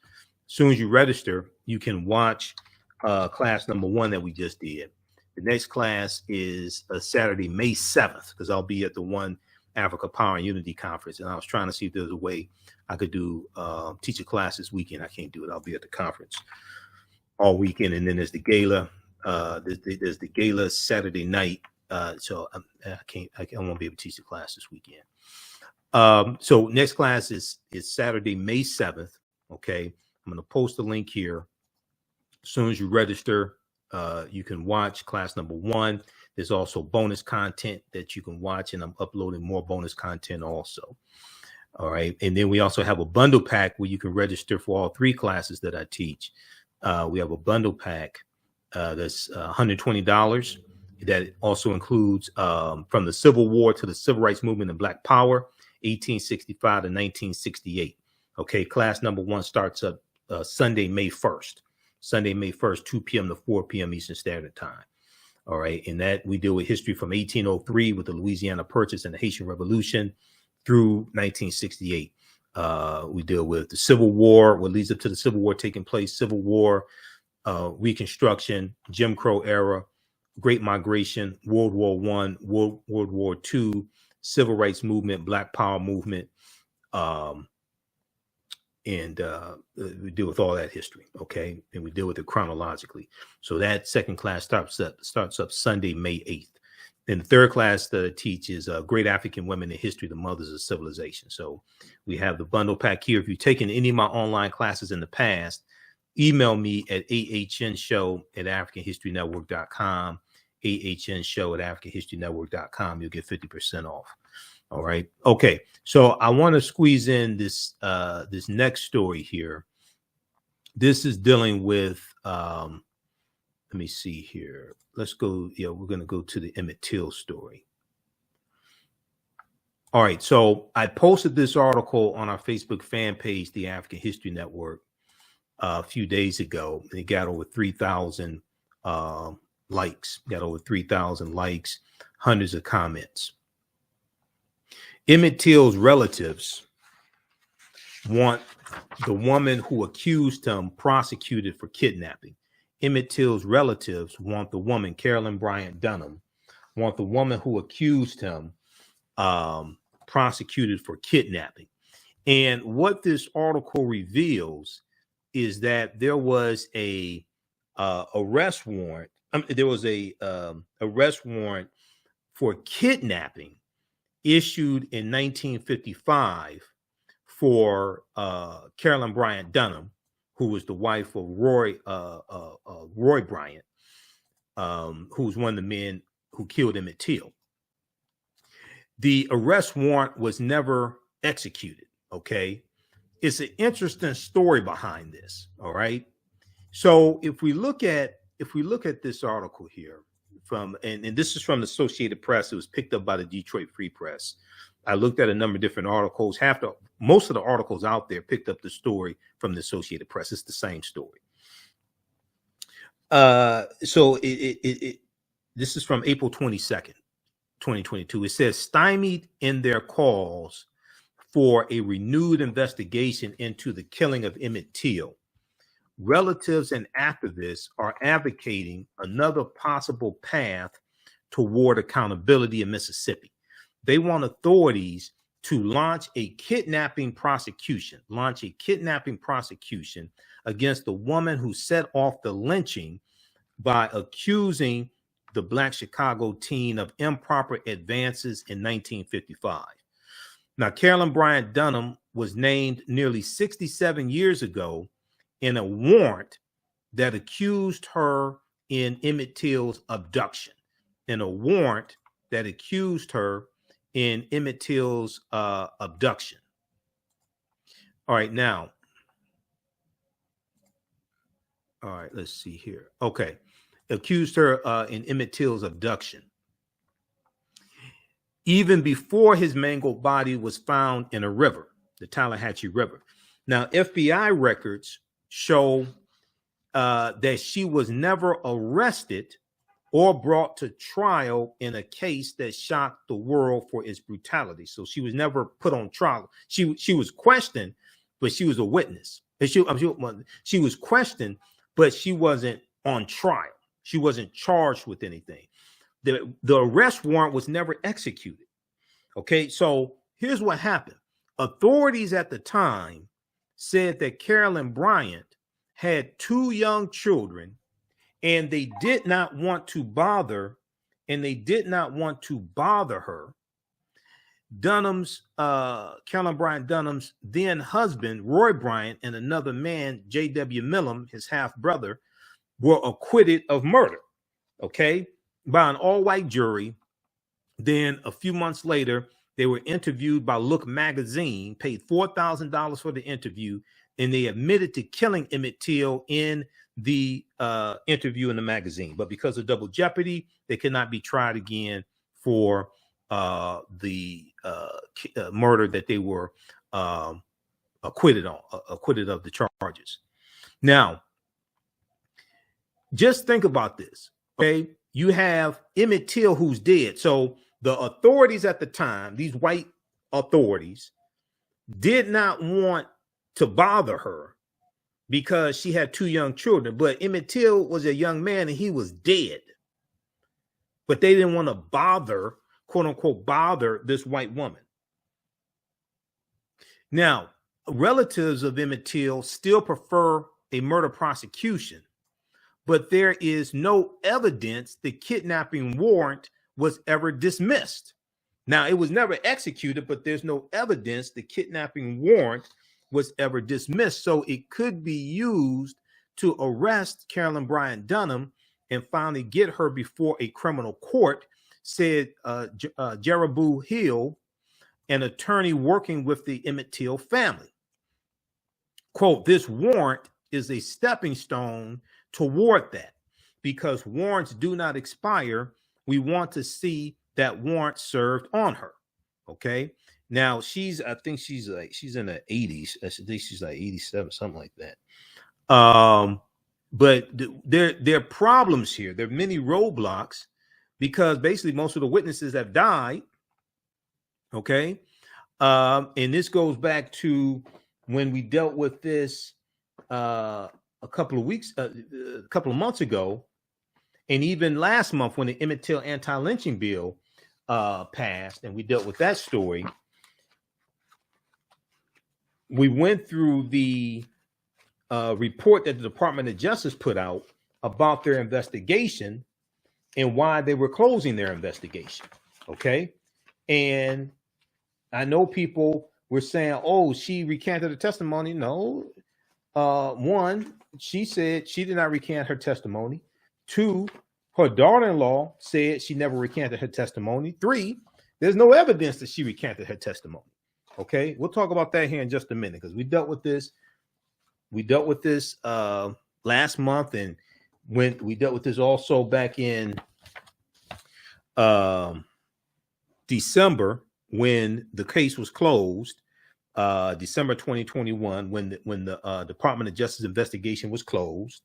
soon as you register, you can watch class number 1 that we just did. The next class is Saturday, May 7th, because I'll be at the One Africa Power and Unity Conference. And I was trying to see if there's a way I could do teach a class this weekend. I can't do it. I'll be at the conference all weekend. And then there's the gala. There's the gala Saturday night. So I won't be able to teach the class this weekend. So next class is Saturday, May 7th. Okay. I'm going to post a link here. As soon as you register, you can watch class number 1. There's also bonus content that you can watch, and I'm uploading more bonus content also. All right. And then we also have a bundle pack where you can register for all 3 classes that I teach. We have a bundle pack that's $120. That also includes from the Civil War to the Civil Rights Movement and Black Power, 1865 to 1968. Okay. Class number 1 starts up Sunday, May 1st. Sunday, May 1st, 2 p.m. to 4 p.m. Eastern Standard Time. All right. And that we deal with history from 1803 with the Louisiana Purchase and the Haitian Revolution through 1968. We deal with the Civil War, what leads up to the Civil War taking place, Civil War, Reconstruction, Jim Crow era, Great Migration, World War I, World War II, Civil Rights Movement, Black Power Movement, and we deal with all that history, okay? And we deal with it chronologically. So that second class starts up Sunday, May 8th. Then the third class that I teach is Great African Women in History, the Mothers of Civilization. So we have the bundle pack here. If you've taken any of my online classes in the past, email me at AHNshow@AfricanHistoryNetwork.com, AHNshow@AfricanHistoryNetwork.com. You'll get 50% off. All right. Okay. So I want to squeeze in this this next story here. This is dealing with let me see here. Let's go. Yeah, we're going to go to the Emmett Till story. All right. So I posted this article on our Facebook fan page, the African History Network, a few days ago. And it got over 3,000 likes. Got over 3,000 likes, hundreds of comments. Emmett Till's relatives want the woman who accused him prosecuted for kidnapping. Emmett Till's relatives want the woman, Carolyn Bryant Donham, want the woman who accused him prosecuted for kidnapping. And what this article reveals is that there was a arrest warrant. There was a arrest warrant for kidnapping issued in 1955 for Carolyn Bryant Donham, who was the wife of Roy Bryant, who was one of the men who killed Emmett Till. The arrest warrant was never executed. Okay, it's an interesting story behind this. All right, so if we look at this article here. And this is from the Associated Press. It was picked up by the Detroit Free Press. I looked at a number of different articles. Most of the articles out there picked up the story from the Associated Press. It's the same story. So this is from April 22nd, 2022. It says, stymied in their calls for a renewed investigation into the killing of Emmett Till, relatives and activists are advocating another possible path toward accountability in Mississippi. They want authorities to launch a kidnapping prosecution against the woman who set off the lynching by accusing the Black Chicago teen of improper advances in 1955. Now, Carolyn Bryant Donham was named nearly 67 years ago in a warrant that accused her in Emmett Till's abduction. In a warrant that accused her in Emmett Till's abduction. All right, now. All right, let's see here. Okay. Accused her in Emmett Till's abduction. Even before his mangled body was found in a river, the Tallahatchie River. Now, FBI records show that she was was arrested or brought to trial in a case that shocked the world for its brutality. So she was never put on trial. She was questioned, but she was a witness. She was questioned, but she wasn't on trial. She wasn't charged with anything. The arrest warrant was never executed. Okay, so here's what happened. Authorities at the time said that Carolyn Bryant had 2 young children, and they did not want to bother, her. Carolyn Bryant Donham's then husband, Roy Bryant, and another man, J.W. Millam, his half brother, were acquitted of murder, okay, by an all-white jury. Then a few months later, they were interviewed by Look magazine, paid $4,000 for the interview, and they admitted to killing Emmett Till in the interview in the magazine. But because of double jeopardy, they could not be tried again for the murder that they were acquitted of the charges. Now, just think about this, okay? You have Emmett Till, who's dead. So the authorities at the time, these white authorities, did not want to bother her because she had 2 young children. But Emmett Till was a young man and he was dead. But they didn't want to bother, quote unquote, bother this white woman. Now, relatives of Emmett Till still prefer a murder prosecution, but there is no evidence the kidnapping warrant was ever dismissed. Now, it was never executed, but there's no evidence the kidnapping warrant was ever dismissed. So it could be used to arrest Carolyn Bryant Donham and finally get her before a criminal court, said Jerobu Hill, an attorney working with the Emmett Till family. Quote, this warrant is a stepping stone toward that. Because warrants do not expire, we want to see that warrant served on her. Okay. Now I think she's in the 80s. I think she's like 87, something like that. But there are problems here. There are many roadblocks because basically most of the witnesses have died. Okay. And this goes back to when we dealt with this a couple of months ago, and even last month when the Emmett Till anti-lynching bill passed, and we dealt with that story. We went through the report that the Department of Justice put out about their investigation and why they were closing their investigation. Okay. And I know people were saying, oh, she recanted her testimony. No. One, she said she did not recant her testimony. 2, her daughter-in-law said she never recanted her testimony. 3, there's no evidence that she recanted her testimony. Okay, we'll talk about that here in just a minute because we dealt with this. We dealt with this last month, and when we dealt with this also back in December when the case was closed. December 2021, when the Department of Justice investigation was closed.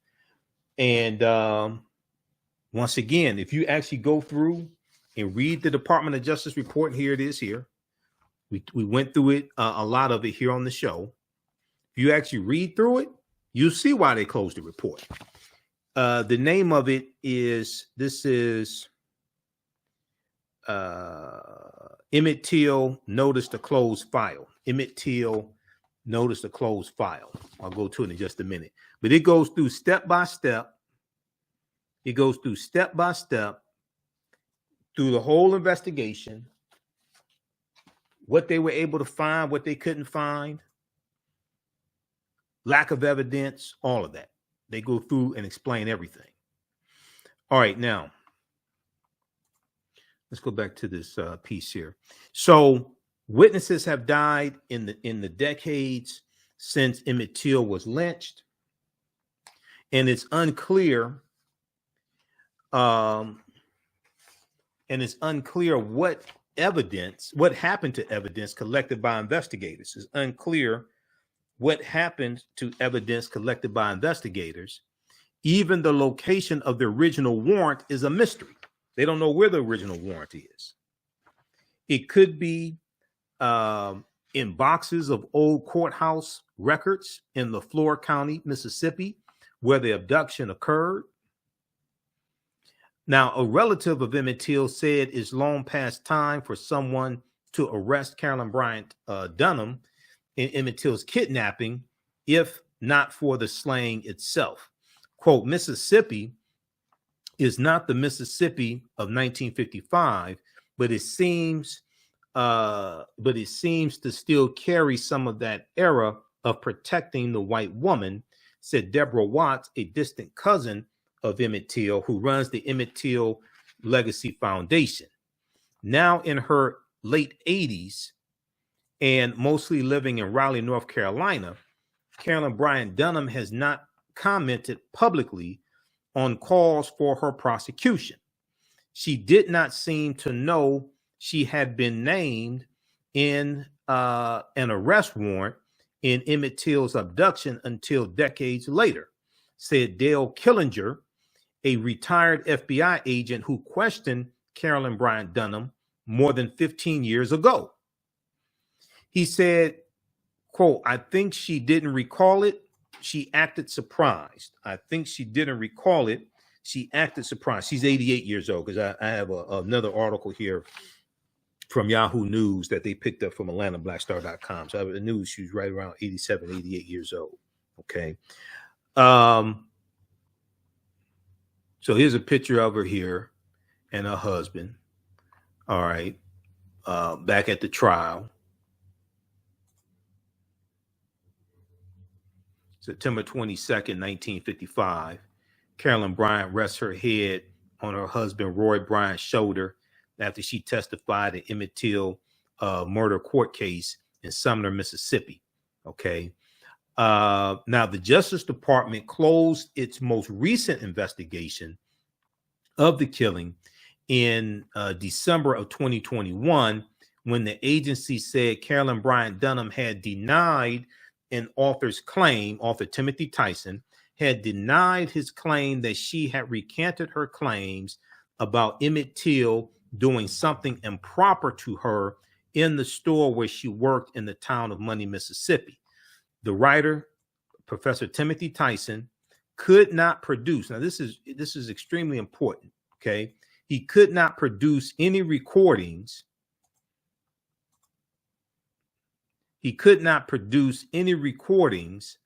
And once again, if you actually go through and read the Department of Justice report, and here it is here. We went through it, a lot of it here on the show. If you actually read through it, you'll see why they closed the report. The name of it is Emmett Till Notice to Close File. Emmett Till Notice to Close File. I'll go to it in just a minute. But it goes through step by step. It goes through step by step through the whole investigation, what they were able to find, what they couldn't find, lack of evidence, all of that. They go through and explain everything. All right, now let's go back to this piece here. So witnesses have died in the decades since Emmett Till was lynched, and it's unclear. What happened to evidence collected by investigators. It's unclear what happened to evidence collected by investigators. Even the location of the original warrant is a mystery. They don't know where the original warrant is. It could be in boxes of old courthouse records in LaFleur County, Mississippi, where the abduction occurred. Now, a relative of Emmett Till said it's long past time for someone to arrest Carolyn Bryant Donham in Emmett Till's kidnapping, if not for the slaying itself. Quote, Mississippi is not the Mississippi of 1955, but it seems to still carry some of that era of protecting the white woman, said Deborah Watts, a distant cousin of Emmett Till, who runs the Emmett Till Legacy Foundation. Now in her late 80s and mostly living in Raleigh, North Carolina, Carolyn Bryant Donham has not commented publicly on calls for her prosecution. She did not seem to know she had been named in an arrest warrant in Emmett Till's abduction until decades later, said Dale Killinger, a retired FBI agent who questioned Carolyn Bryant Donham more than 15 years ago. He said, quote, I think she didn't recall it. She acted surprised. I think she didn't recall it. She acted surprised. She's 88 years old, because I have another article here from Yahoo News that they picked up from AtlantaBlackStar.com. So I have the news, she's right around 87, 88 years old. Okay. So here's a picture of her here and her husband. All right. Back at the trial. September 22nd, 1955. Carolyn Bryant rests her head on her husband Roy Bryant's shoulder after she testified in Emmett Till murder court case in Sumner, Mississippi. Okay. Now, the Justice Department closed its most recent investigation of the killing in December of 2021, when the agency said Carolyn Bryant Donham had denied an author's claim. Author Timothy Tyson had denied his claim that she had recanted her claims about Emmett Till doing something improper to her in the store where she worked in the town of Money, Mississippi. The writer, Professor Timothy Tyson, could not produce. Now, this is extremely important. Okay, he could not produce any recordings. He could not produce any recordings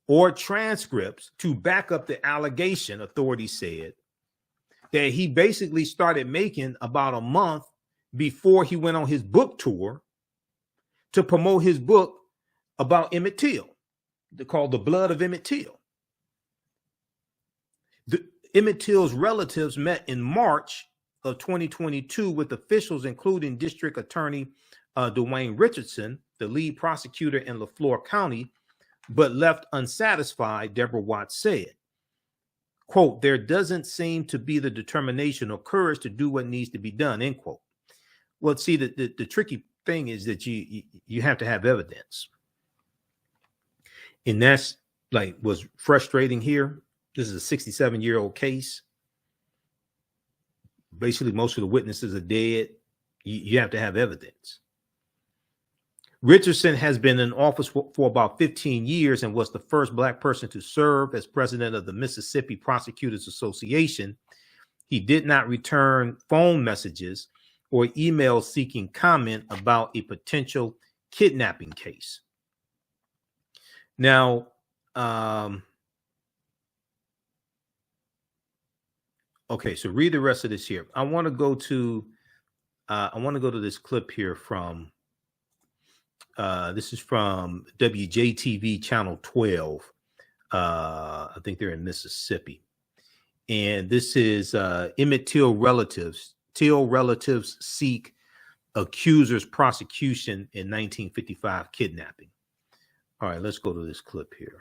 or transcripts to back up the allegation, authorities said, that he basically started making about a month before he went on his book tour to promote his book about Emmett Till, called The Blood of Emmett Till. Emmett Till's relatives met in March of 2022 with officials, including District Attorney Dwayne Richardson, the lead prosecutor in LaFleur County, but left unsatisfied, Deborah Watts said. Quote, there doesn't seem to be the determination or courage to do what needs to be done, end quote. Well, see, the tricky thing is that you have to have evidence. And that's like was frustrating here. This is a 67-year-old case. Basically, most of the witnesses are dead. You have to have evidence. Richardson has been in office for about 15 years and was the first Black person to serve as president of the Mississippi Prosecutors Association. He did not return phone messages or emails seeking comment about a potential kidnapping case. Now, okay, so read the rest of this here. I want to go to this clip here from This is from WJTV Channel 12. I think they're in Mississippi. And this is Emmett Till relatives. Till relatives seek accusers' prosecution in 1955 kidnapping. All right, let's go to this clip here.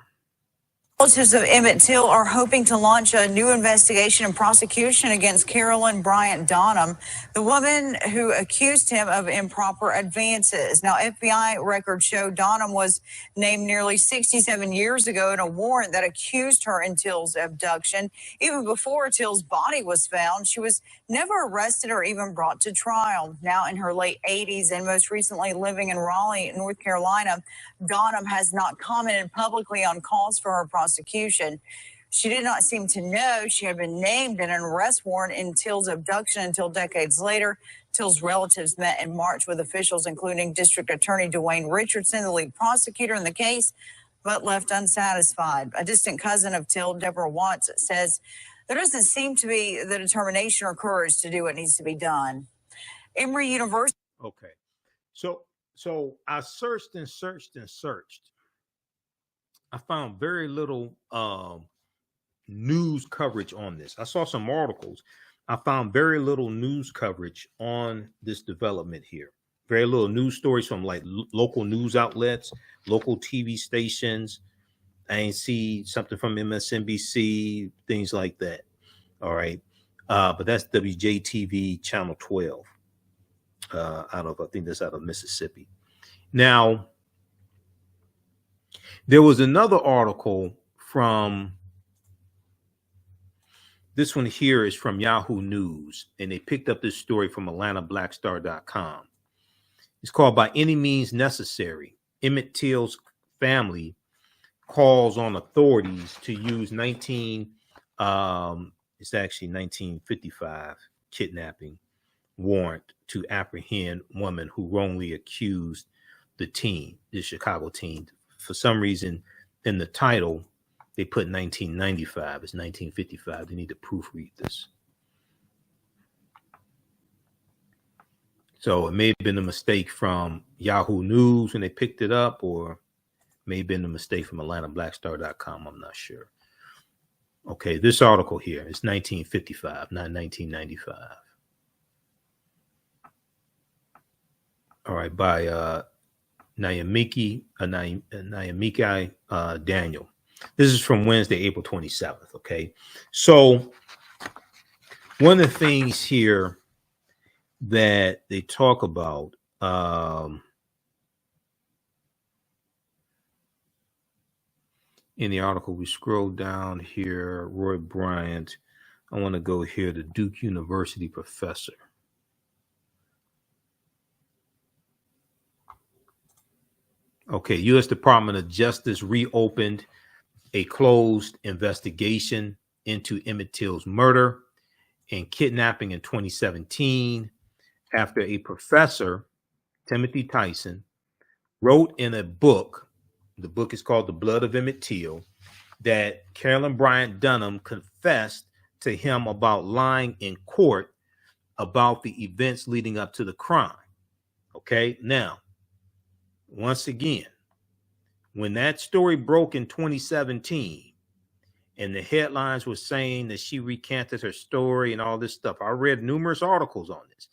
Relatives of Emmett Till are hoping to launch a new investigation and prosecution against Carolyn Bryant Donham, the woman who accused him of improper advances. Now, FBI records show Donham was named nearly 67 years ago in a warrant that accused her in Till's abduction. Even before Till's body was found, she was never arrested or even brought to trial. Now in her late 80s and most recently living in Raleigh, North Carolina, Donham has not commented publicly on calls for her prosecution. She did not seem to know she had been named in an arrest warrant in Till's abduction until decades later. Till's relatives met in March with officials, including District Attorney Dwayne Richardson, the lead prosecutor in the case, but left unsatisfied. A distant cousin of Till, Deborah Watts, says there doesn't seem to be the determination or courage to do what needs to be done. Emory University. Okay. So I searched and searched and searched. I found very little news coverage on this. I saw some articles. I found very little news coverage on this development here. Very little news stories from like local news outlets, local TV stations. I ain't see something from MSNBC, things like that. All right. But that's WJTV Channel 12. I think that's out of Mississippi. Now, there was another article from, this one here is from Yahoo News, and they picked up this story from AtlantaBlackStar.com. It's called By Any Means Necessary. Emmett Till's family calls on authorities to use 1955 kidnapping warrant to apprehend woman who wrongly accused the Chicago teen. For some reason, in the title, they put 1995. It's 1955. They need to proofread this. So it may have been a mistake from Yahoo News when they picked it up, or may have been a mistake from AtlantaBlackStar.com. I'm not sure. Okay, this article here is 1955, not 1995. All right, by Nyamiki Daniel. This is from Wednesday, April 27th. Okay, so one of the things here that they talk about in the article, we scroll down here, Roy Bryant. I want to go here to Duke University professor. Okay, U.S. Department of Justice reopened a closed investigation into Emmett Till's murder and kidnapping in 2017 after a professor, Timothy Tyson, wrote in a book, the book is called The Blood of Emmett Till, that Carolyn Bryant Donham confessed to him about lying in court about the events leading up to the crime. Okay, now, once again, when that story broke in 2017 and the headlines were saying that she recanted her story and all this stuff, I read numerous articles on this.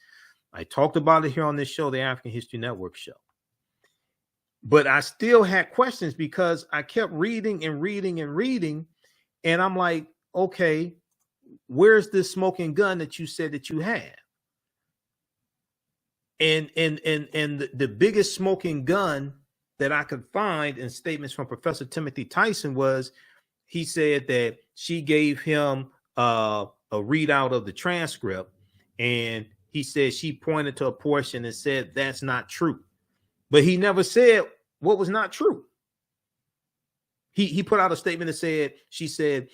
I talked about it here on this show, the African History Network show. But I still had questions because I kept reading and reading and reading. And I'm like, okay, where's this smoking gun that you said that you had? And the biggest smoking gun that I could find in statements from Professor Timothy Tyson was, he said that she gave him a readout of the transcript, and he said she pointed to a portion and said that's not true. But he never said what was not true. He put out a statement that said, she said,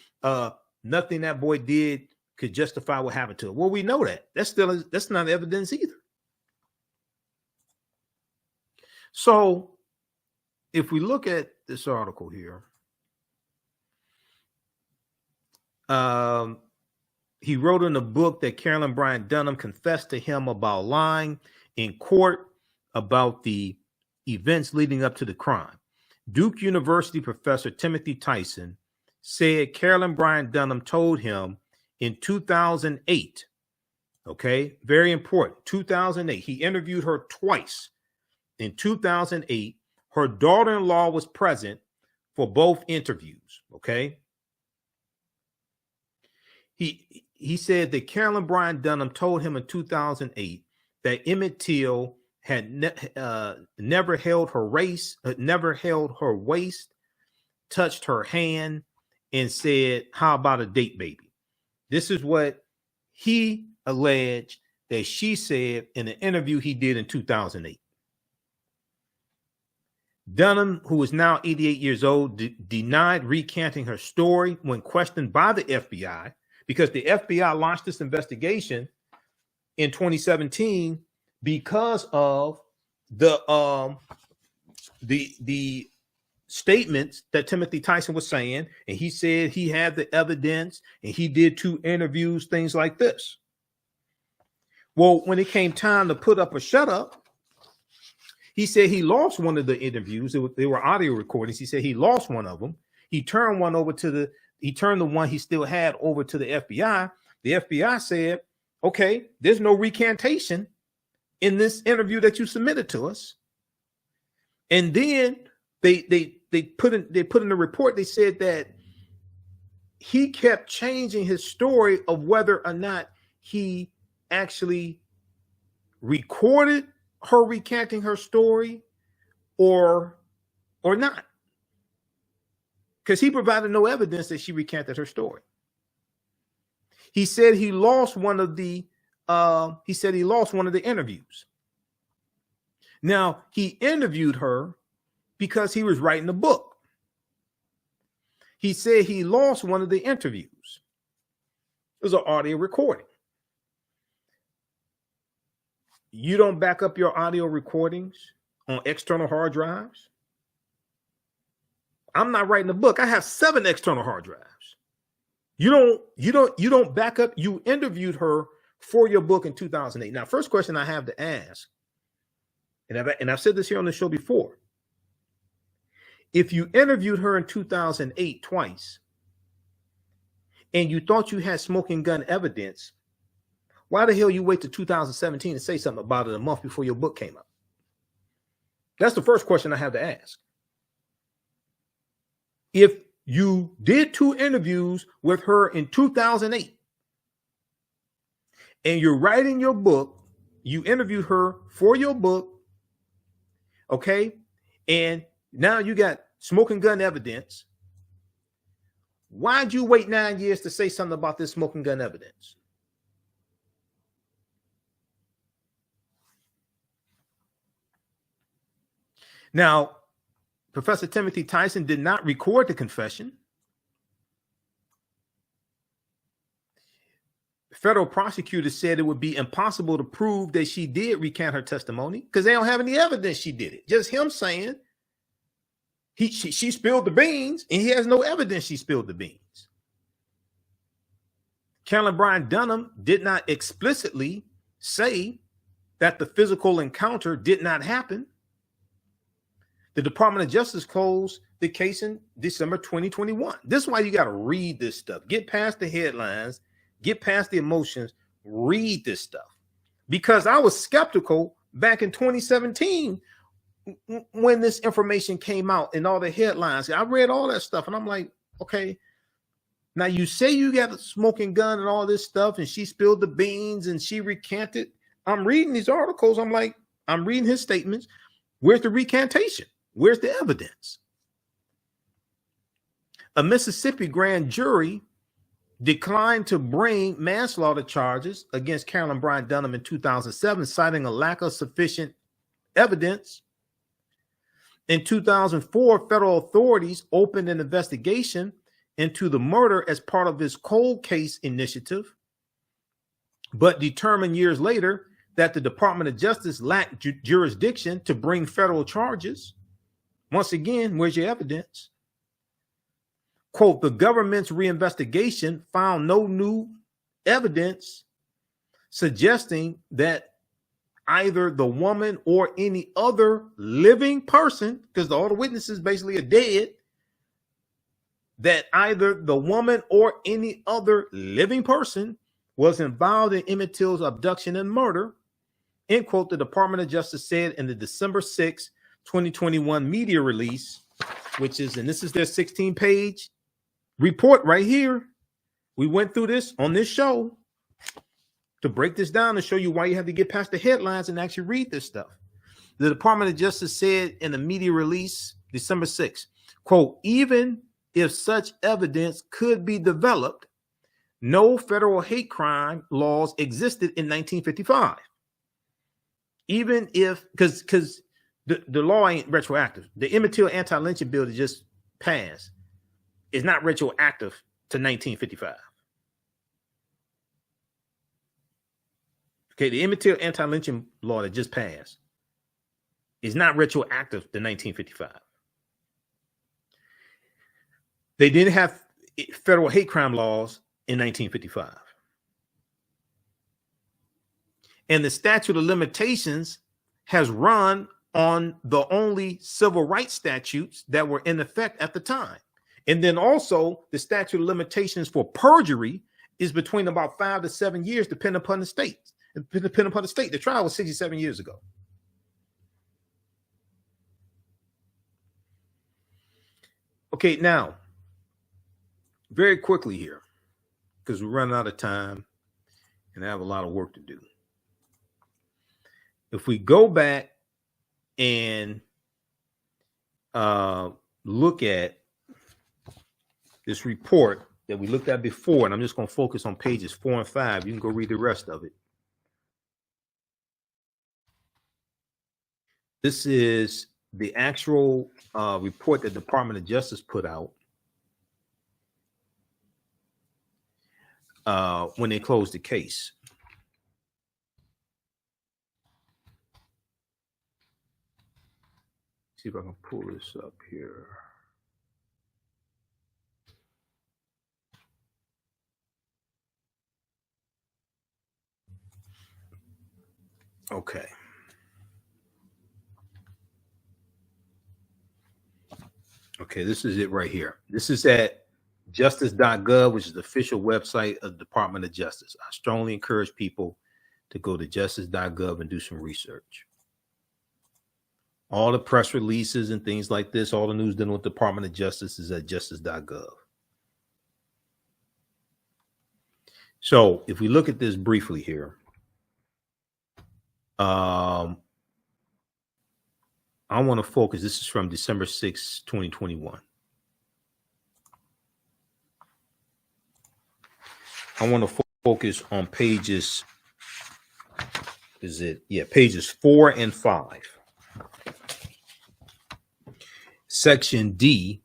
nothing that boy did could justify what happened to her. Well, we know that. That's not evidence either. So if we look at this article here, he wrote in a book that Carolyn Bryant Donham confessed to him about lying in court about the events leading up to the crime. Duke University professor Timothy Tyson said Carolyn Bryant Donham told him in 2008, okay, very important, 2008. He interviewed her twice. In 2008, her daughter-in-law was present for both interviews, okay? He said that Carolyn Bryant Donham told him in 2008 that Emmett Till had never held her waist, touched her hand, and said, "How about a date, baby?" This is what he alleged that she said in an interview he did in 2008. Donham, who is now 88 years old, denied recanting her story when questioned by the FBI, because the FBI launched this investigation in 2017 because of the statements that Timothy Tyson was saying, and he said he had the evidence and he did 2 interviews, things like this. Well, when it came time to put up or shut up, he said he lost one of the interviews. They were audio recordings. He said he lost one of them. He turned the one he still had over to the FBI. The FBI said, "Okay, there's no recantation in this interview that you submitted to us." And then they put in the report, they said that he kept changing his story of whether or not he actually recorded her recanting her story or not, because he provided no evidence that she recanted her story. He said he lost one of the interviews. Now, he interviewed her because he was writing a book. He said he lost one of the interviews. It was an audio recording. You don't back up your audio recordings on external hard drives. I'm not writing a book. I have 7 external hard drives. You don't back up. You interviewed her for your book in 2008. Now, first question I have to ask, and I've said this here on the show before. If you interviewed her in 2008 twice, and you thought you had smoking gun evidence, why the hell you wait till 2017 to say something about it a month before your book came out? That's the first question I have to ask. If you did 2 interviews with her in 2008 and you're writing your book, you interviewed her for your book, okay, and now you got smoking gun evidence, why'd you wait 9 years to say something about this smoking gun evidence? Now, Professor Timothy Tyson did not record the confession. Federal prosecutors said it would be impossible to prove that she did recant her testimony because they don't have any evidence she did it. Just him saying she spilled the beans, and he has no evidence she spilled the beans. Carolyn Bryant Donham did not explicitly say that the physical encounter did not happen. The Department of Justice closed the case in December 2021. This is why you got to read this stuff. Get past the headlines, get past the emotions, read this stuff. Because I was skeptical back in 2017 when this information came out and all the headlines. I read all that stuff and I'm like, okay, now you say you got a smoking gun and all this stuff and she spilled the beans and she recanted. I'm reading these articles. I'm like, I'm reading his statements. Where's the recantation? Where's the evidence? A Mississippi grand jury declined to bring manslaughter charges against Carolyn Bryant Donham in 2007, citing a lack of sufficient evidence. In 2004, federal authorities opened an investigation into the murder as part of its cold case initiative, but determined years later that the Department of Justice lacked jurisdiction to bring federal charges. Once again, where's your evidence? Quote, the government's reinvestigation found no new evidence suggesting that either the woman or any other living person, because all the witnesses basically are dead, that either the woman or any other living person was involved in Emmett Till's abduction and murder, end quote, the Department of Justice said in the December 6, 2021 media release, which is, and this is their 16-page report right here. We went through this on this show to break this down and show you why you have to get past the headlines and actually read this stuff. The Department of Justice said in the media release, December 6, quote, even if such evidence could be developed, no federal hate crime laws existed in 1955. Even if, because the law ain't retroactive. The Emmett Till anti-lynching bill that just passed is not retroactive to 1955. Okay, the Emmett Till anti-lynching law that just passed is not retroactive to 1955. They didn't have federal hate crime laws in 1955. And the statute of limitations has run on the only civil rights statutes that were in effect at the time. And then also the statute of limitations for perjury is between about 5 to 7 years, depending upon the state. Depending upon the state. The trial was 67 years ago. Okay, now, very quickly here, because we're running out of time and I have a lot of work to do. If we go back and look at this report that we looked at before, and I'm just going to focus on pages 4 and 5. You can go read the rest of it. This is the actual report that the Department of Justice put out when they closed the case. See if I can pull this up here. Okay. Okay, this is it right here. This is at justice.gov, which is the official website of the Department of Justice. I strongly encourage people to go to justice.gov and do some research. All the press releases and things like this, all the news dealing with the Department of Justice is at justice.gov. So if we look at this briefly here, I want to focus. This is from December 6, 2021. I want to focus on pages, pages 4 and 5. Section D,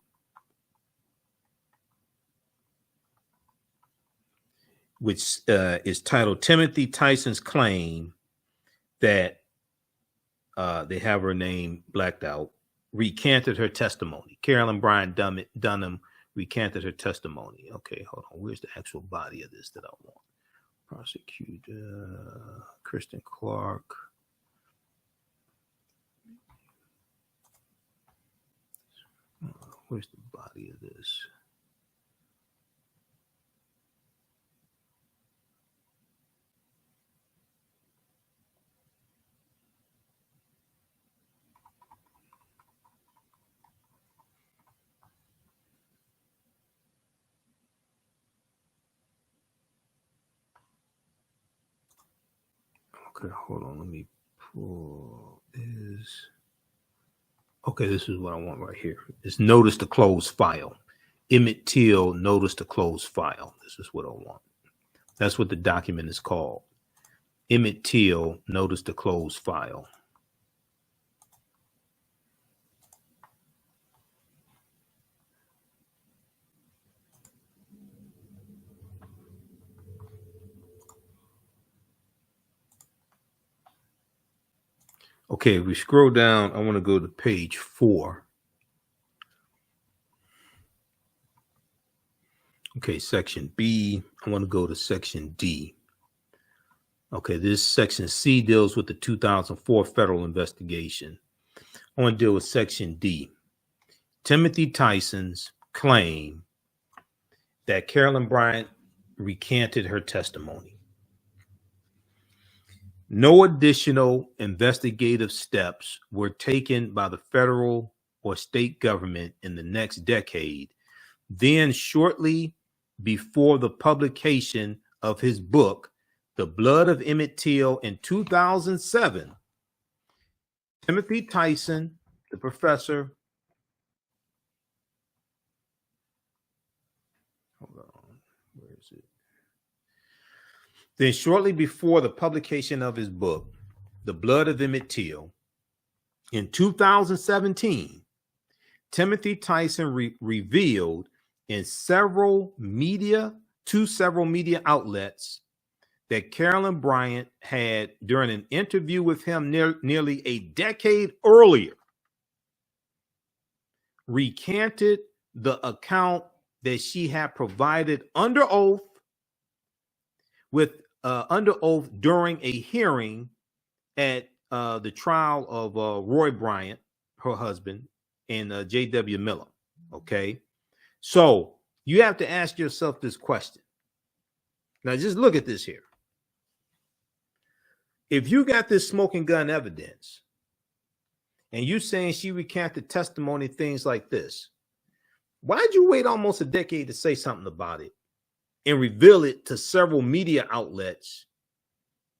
which is titled Timothy Tyson's claim that they have her name blacked out, recanted her testimony. Carolyn Bryant Donham recanted her testimony. Okay, hold on. Where's the actual body of this that I want? Prosecuted Kristen Clark. Where's the body of this? Okay, hold on. Let me pull this. Okay, this is what I want right here. It's notice to close file. Emmett Till notice to close file. This is what I want. That's what the document is called. Emmett Till notice to close file. Okay, if we scroll down, I want to go to page 4. Okay, section B. I want to go to section D. Okay, this section C deals with the 2004 federal investigation. I want to deal with section D. Timothy Tyson's claim that Carolyn Bryant recanted her testimony. No additional investigative steps were taken by the federal or state government in the next decade. Then, shortly before the publication of his book, The Blood of Emmett Till, in 2007, Timothy Tyson, the professor, hold on, where is it? Then shortly before the publication of his book, The Blood of Emmett Till, in 2017, Timothy Tyson revealed in several media outlets that Carolyn Bryant had, during an interview with him nearly a decade earlier, recanted the account that she had provided under oath during a hearing at the trial of Roy Bryant, her husband, and J.W. Miller. Okay, so you have to ask yourself this question. Now, just look at this here. If you got this smoking gun evidence and you saying she recanted testimony, things like this, why'd you wait almost a decade to say something about it and reveal it to several media outlets,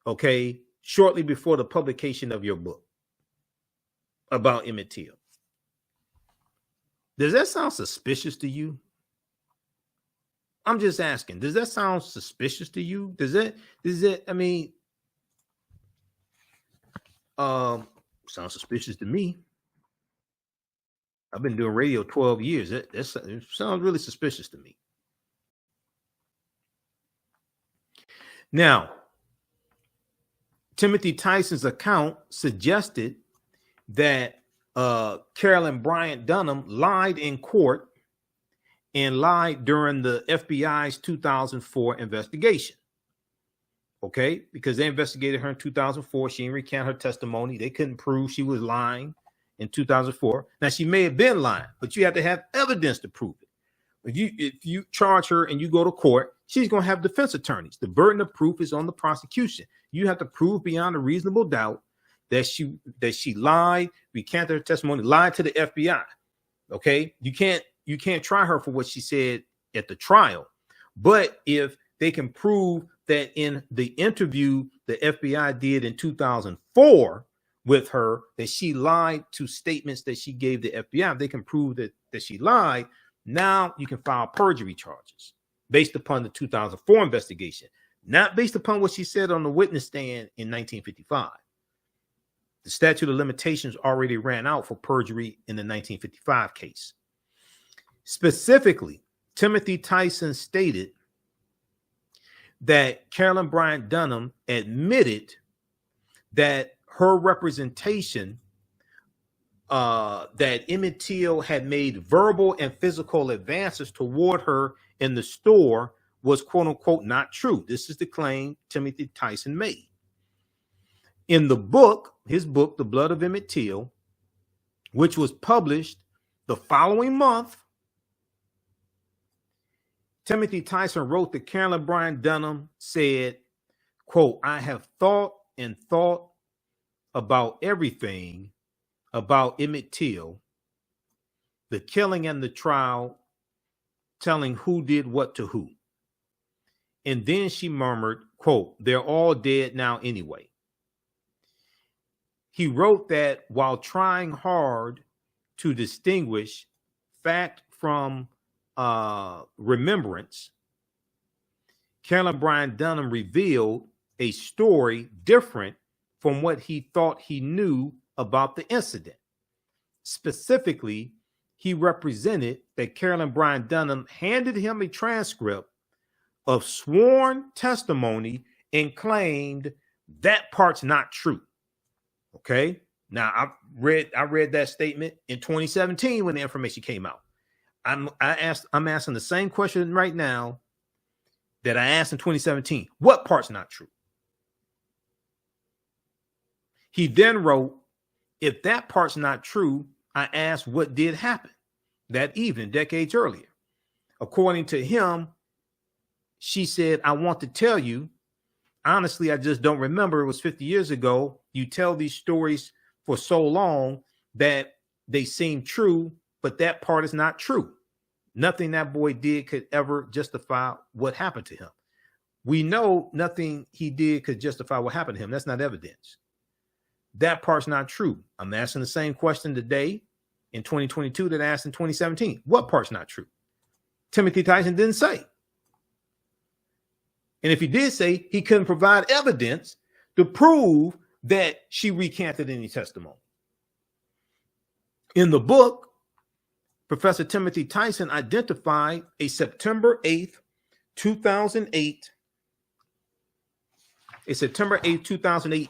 okay, shortly before the publication of your book about Emmett Till? Does that sound suspicious to you? I'm just asking, does that sound suspicious to you? Does it, I mean, sounds suspicious to me. I've been doing radio 12 years. It sounds really suspicious to me. Now, Timothy Tyson's account suggested that Carolyn Bryant Donham lied in court and lied during the FBI's 2004 investigation. Okay, because they investigated her in 2004. She didn't recant her testimony. They couldn't prove she was lying in 2004. Now, she may have been lying, but you have to have evidence to prove it. If you charge her and you go to court, she's going to have defense attorneys. The burden of proof is on the prosecution. You have to prove beyond a reasonable doubt that she lied, recanted her testimony, lied to the FBI. Okay, you can't try her for what she said at the trial. But if they can prove that in the interview the FBI did in 2004 with her, that she lied to statements that she gave the FBI, if they can prove that she lied, now you can file perjury charges based upon the 2004 investigation, not based upon what she said on the witness stand in 1955. The statute of limitations already ran out for perjury in the 1955 case. Specifically, Timothy Tyson stated that Carolyn Bryant Donham admitted that her representation that Emmett Till had made verbal and physical advances toward her in the store was, quote unquote, not true. This is the claim Timothy Tyson made. In the book, his book, The Blood of Emmett Till, which was published the following month, Timothy Tyson wrote that Carolyn Bryant Donham said, quote, "I have thought and thought about everything about Emmett Till, the killing and the trial, telling who did what to who." And then she murmured, quote, "They're all dead now anyway." He wrote that while trying hard to distinguish fact from remembrance, Carolyn Bryant Donham revealed a story different from what he thought he knew about the incident. Specifically, he represented that Carolyn Bryant Donham handed him a transcript of sworn testimony and claimed that part's not true. Okay. Now I read that statement in 2017 when the information came out. I'm asking the same question right now that I asked in 2017. What part's not true? He then wrote, if that part's not true, I asked what did happen that evening, decades earlier. According to him, she said, I want to tell you, honestly, I just don't remember. It was 50 years ago. You tell these stories for so long that they seem true, but that part is not true. Nothing that boy did could ever justify what happened to him. We know nothing he did could justify what happened to him. That's not evidence. That part's not true. I'm asking the same question today in 2022 that I asked in 2017. What part's not true? Timothy Tyson didn't say. And if he did say, he couldn't provide evidence to prove that she recanted any testimony. In the book, Professor Timothy Tyson identified a September 8th, 2008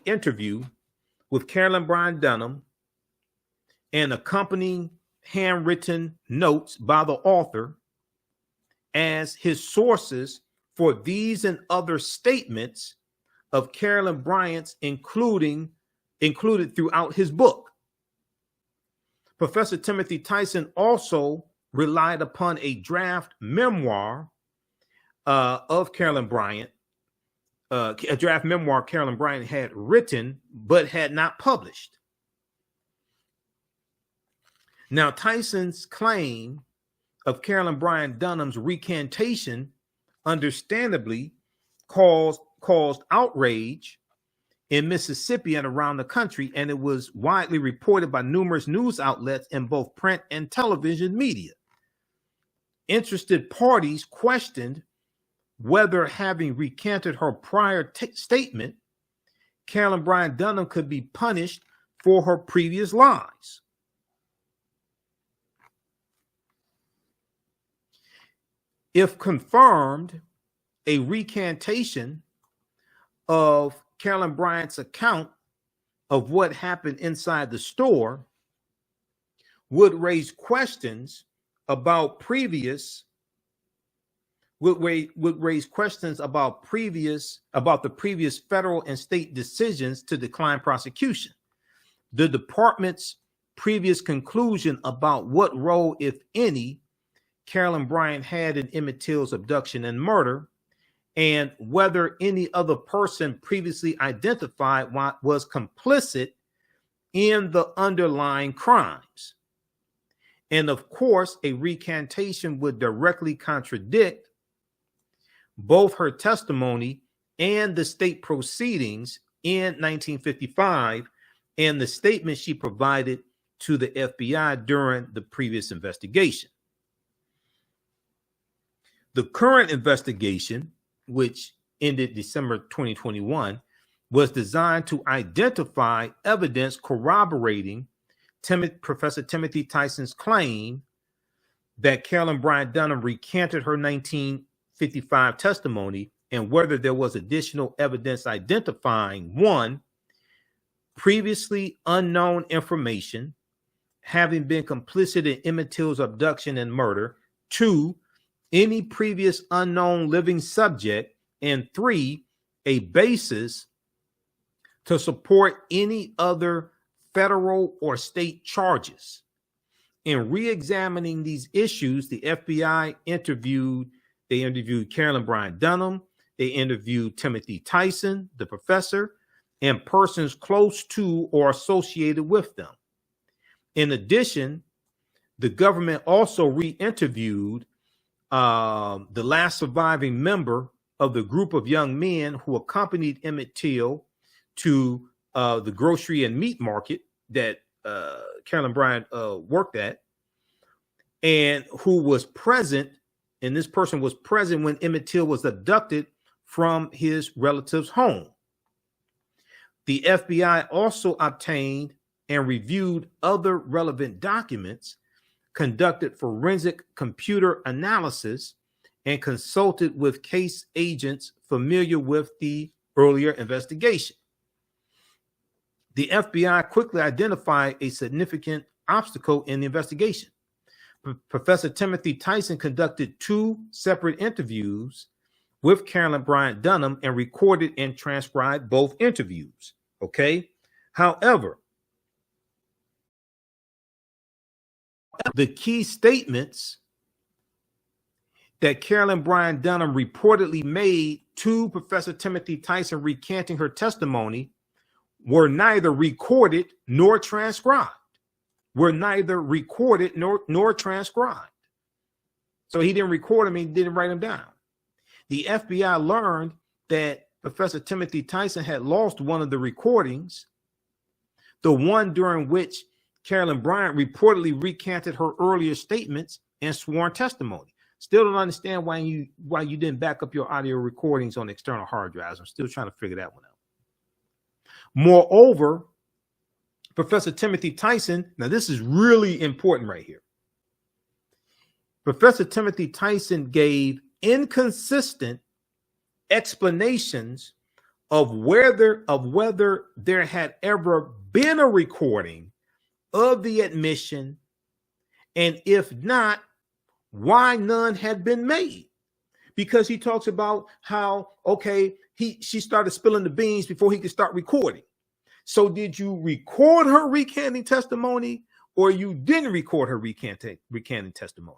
interview with Carolyn Bryant Donham and accompanying handwritten notes by the author as his sources for these and other statements of Carolyn Bryant's included throughout his book. Professor Timothy Tyson also relied upon a draft memoir of Carolyn Bryant, a draft memoir Carolyn Bryant had written but had not published. Now, Tyson's claim of Carolyn Bryant Donham's recantation understandably caused outrage in Mississippi and around the country, and it was widely reported by numerous news outlets in both print and television media. Interested parties questioned whether, having recanted her prior statement, Carolyn Bryant Donham could be punished for her previous lies. If confirmed, a recantation of Carolyn Bryant's account of what happened inside the store would raise questions about the previous federal and state decisions to decline prosecution. The department's previous conclusion about what role, if any, Carolyn Bryant had in Emmett Till's abduction and murder, and whether any other person previously identified was complicit in the underlying crimes. And of course, a recantation would directly contradict both her testimony and the state proceedings in 1955 and the statement she provided to the FBI during the previous investigation. The current investigation, which ended December 2021, was designed to identify evidence corroborating Professor Timothy Tyson's claim that Carolyn Bryant Donham recanted her 1955 testimony and whether there was additional evidence identifying: one, previously unknown information having been complicit in Emmett Till's abduction and murder; two, any previous unknown living subject; and three, a basis to support any other federal or state charges. In re-examining these issues, the FBI interviewed Carolyn Bryant Donham, they interviewed Timothy Tyson, the professor, and persons close to or associated with them. In addition, the government also re-interviewed the last surviving member of the group of young men who accompanied Emmett Till to the grocery and meat market that Carolyn Bryant worked at, and who was present, and this person was present when Emmett Till was abducted from his relative's home. The FBI also obtained and reviewed other relevant documents, conducted forensic computer analysis, and consulted with case agents familiar with the earlier investigation. The FBI quickly identified a significant obstacle in the investigation. Professor Timothy Tyson conducted two separate interviews with Carolyn Bryant Donham and recorded and transcribed both interviews. Okay, However, the key statements that Carolyn Bryant Donham reportedly made to Professor Timothy Tyson recanting her testimony were neither recorded nor transcribed. Nor transcribed. So he didn't record them, he didn't write them down. The FBI learned that Professor Timothy Tyson had lost one of the recordings, the one during which Carolyn Bryant reportedly recanted her earlier statements and sworn testimony. Still don't understand why you didn't back up your audio recordings on external hard drives. I'm still trying to figure that one out. Moreover, Professor Timothy Tyson, now this is really important right here. Professor Timothy Tyson gave inconsistent explanations of whether there had ever been a recording of the admission, and if not, why none had been made. Because he talks about how, okay, she started spilling the beans before he could start recording. So did you record her recanting testimony, or you didn't record her recanting testimony?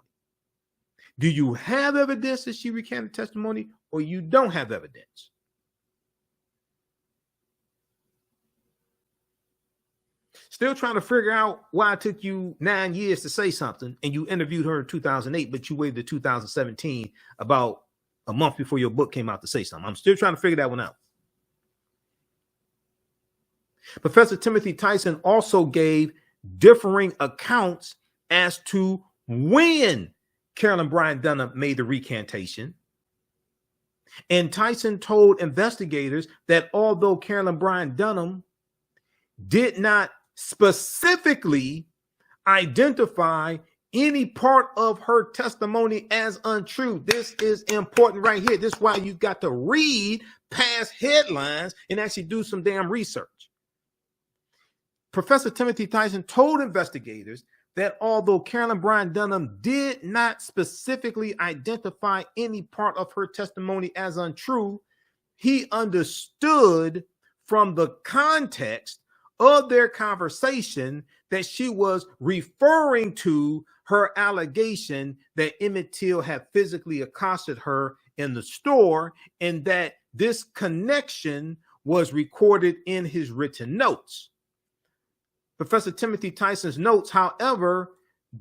Do you have evidence that she recanted testimony, or you don't have evidence? Still trying to figure out why it took you 9 years to say something, and you interviewed her in 2008, but you waited to 2017, about a month before your book came out, to say something. I'm still trying to figure that one out. Professor Timothy Tyson also gave differing accounts as to when Carolyn Bryant Donham made the recantation. And Tyson told investigators that although Carolyn Bryant Donham did not specifically identify any part of her testimony as untrue. This is important right here. This is why you got to read past headlines and actually do some damn research. Professor Timothy Tyson told investigators that although Carolyn Bryant Donham did not specifically identify any part of her testimony as untrue, he understood from the context of their conversation that she was referring to her allegation that Emmett Till had physically accosted her in the store, and that this connection was recorded in his written notes. Professor Timothy Tyson's notes, however,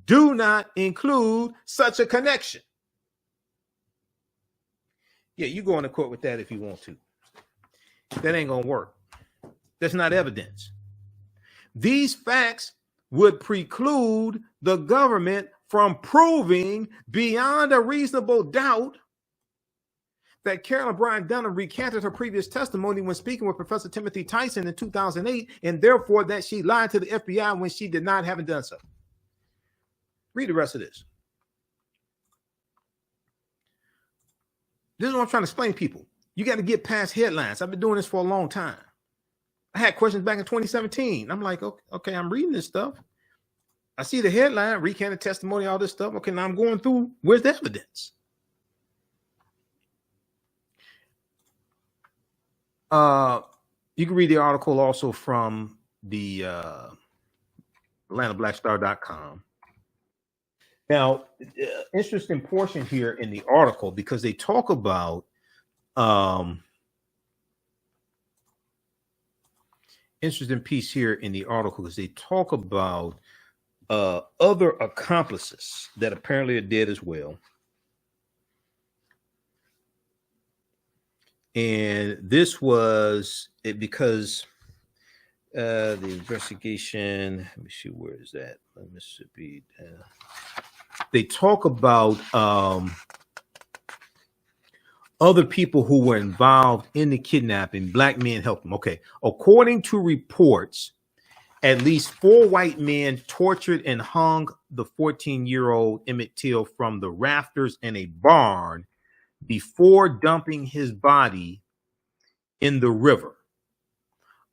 do not include such a connection. Yeah, you go into court with that if you want to. That ain't gonna work. That's not evidence. These facts would preclude the government from proving beyond a reasonable doubt that Carolyn Bryant Donham recanted her previous testimony when speaking with Professor Timothy Tyson in 2008, and therefore that she lied to the FBI when she did not have done so. Read the rest of this. This is what I'm trying to explain to people. You got to get past headlines. I've been doing this for a long time. I had questions back in 2017. I'm like, okay, I'm reading this stuff. I see the headline, recanted testimony, all this stuff. Okay, now I'm going through, where's the evidence? You can read the article also from the AtlantaBlackStar.com. Now, interesting portion here in the article, because they talk about interesting piece here in the article, because they talk about other accomplices that apparently are dead as well. And this was it because the investigation, let me see, where is that? Mississippi. They talk about other people who were involved in the kidnapping. Black men helped them. Okay. According to reports, at least 4 white men tortured and hung the 14-year-old Emmett Till from the rafters in a barn before dumping his body in the river.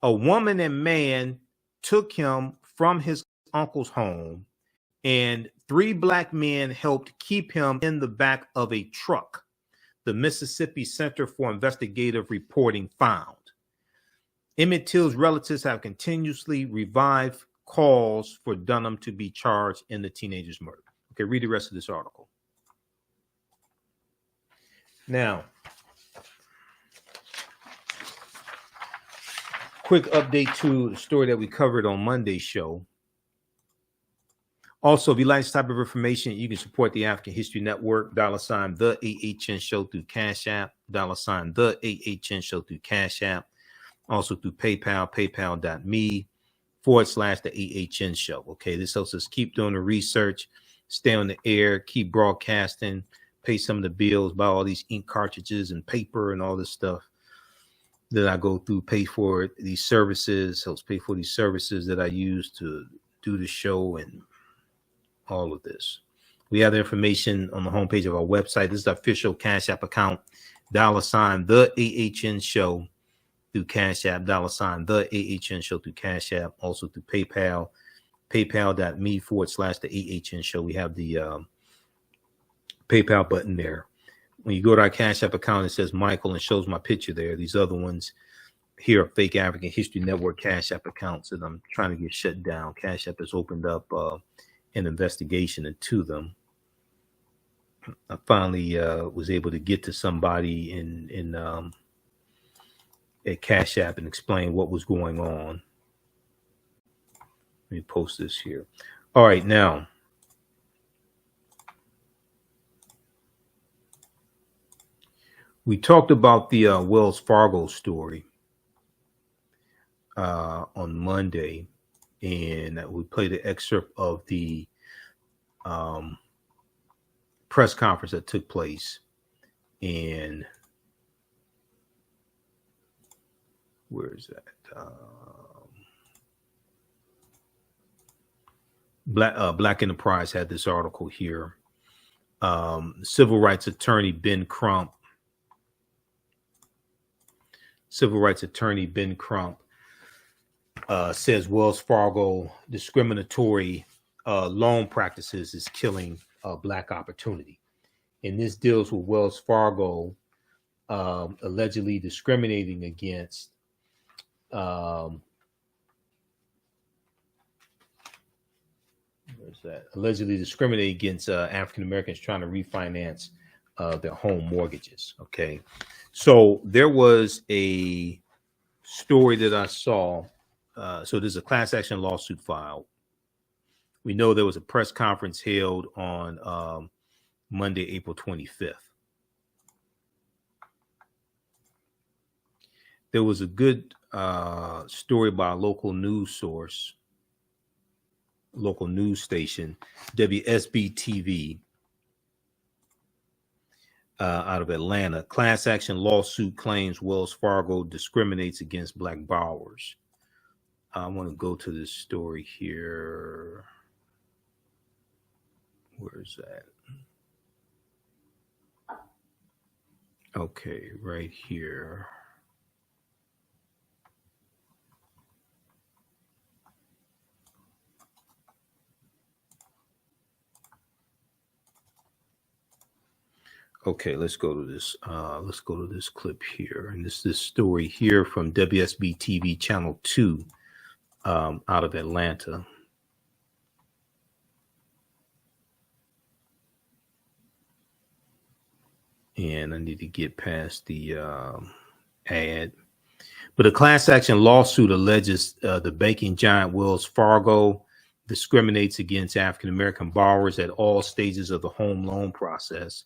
A woman and man took him from his uncle's home, and 3 black men helped keep him in the back of a truck, the Mississippi Center for Investigative Reporting found. Emmett Till's relatives have continuously revived calls for Donham to be charged in the teenager's murder. Okay, read the rest of this article. Now, quick update to the story that we covered on Monday's show. Also, if you like this type of information, you can support the African History Network, $ the AHN Show through Cash App, $ the AHN Show through Cash App, also through PayPal, paypal.me / the AHN Show. Okay, this helps us keep doing the research, stay on the air, keep broadcasting, pay some of the bills, buy all these ink cartridges and paper and all this stuff that I go through, pay for these services, helps pay for these services that I use to do the show and all of this. We have the information on the homepage of our website. This is the official Cash App account, $ the AHN Show through Cash App, $ the AHN Show through Cash App, also through PayPal, paypal.me / the AHN Show. We have the PayPal button there. When you go to our Cash App account, it says Michael and shows my picture there. These other ones here are fake African History Network Cash App accounts that I'm trying to get shut down. Cash App has opened up an investigation into them. I finally was able to get to somebody in at Cash App and explain what was going on. Let me post this here. All right, now we talked about the Wells Fargo story on Monday, and we played an excerpt of the press conference that took place. And where is that? Black Enterprise had this article here. Civil rights attorney Ben Crump says Wells Fargo discriminatory loan practices is killing Black opportunity. And this deals with Wells Fargo allegedly discriminating against African Americans trying to refinance their home mortgages. Okay, so there was a story that I saw. So there's a class action lawsuit filed. We know there was a press conference held on Monday, April 25th. There was a good story by a local news source, local news station, WSB-TV, out of Atlanta. Class action lawsuit claims Wells Fargo discriminates against Black borrowers. I want to go to this story here. Where is that? Okay, right here. Okay, let's go to this. Let's go to this clip here, and this story here from WSB TV Channel 2 out of Atlanta. And I need to get past the ad. But a class action lawsuit alleges the banking giant Wells Fargo discriminates against African American borrowers at all stages of the home loan process.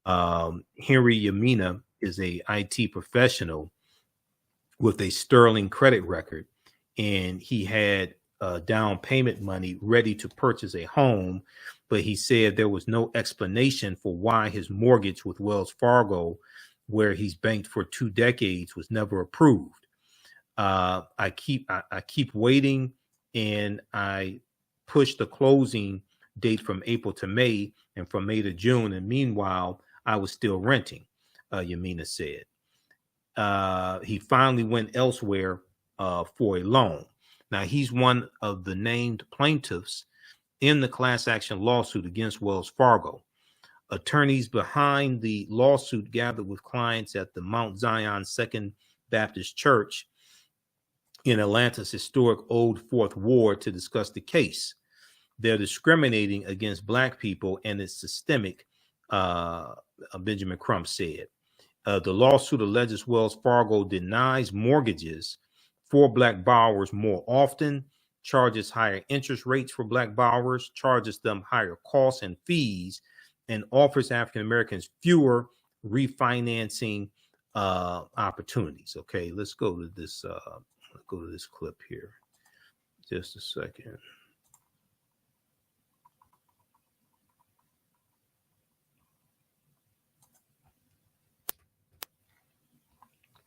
Henry Yamina is a IT professional with a sterling credit record, and he had down payment money ready to purchase a home, but he said there was no explanation for why his mortgage with Wells Fargo, where he's banked for 2 decades, was never approved. I keep waiting, and I pushed the closing date from April to May and from May to June, and meanwhile I was still renting, Yamina said. He finally went elsewhere for a loan. Now, he's one of the named plaintiffs in the class action lawsuit against Wells Fargo. Attorneys behind the lawsuit gathered with clients at the Mount Zion Second Baptist Church in Atlanta's historic Old Fourth Ward to discuss the case. They're discriminating against Black people, and it's systemic, Benjamin Crump said. The lawsuit alleges Wells Fargo denies mortgages for Black borrowers more often, charges higher interest rates for Black borrowers, charges them higher costs and fees, and offers African Americans fewer refinancing opportunities. Okay, let's go to this. Let's go to this clip here. Just a second.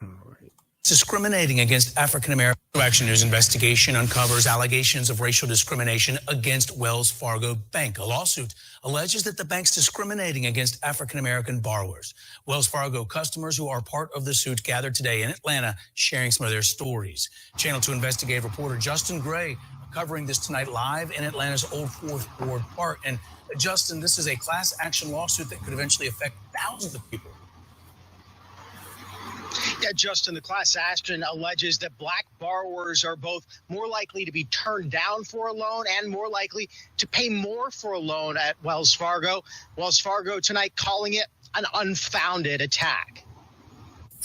All right. Discriminating against African American. Action News investigation uncovers allegations of racial discrimination against Wells Fargo Bank. A lawsuit alleges that the bank's discriminating against African American borrowers. Wells Fargo customers who are part of the suit gathered today in Atlanta, sharing some of their stories. Channel 2 investigative reporter Justin Gray covering this tonight live in Atlanta's Old Fourth Ward Park. And Justin, this is a class action lawsuit that could eventually affect thousands of people. Yeah, Justin, the class action alleges that Black borrowers are both more likely to be turned down for a loan and more likely to pay more for a loan at Wells Fargo. Wells Fargo tonight calling it an unfounded attack.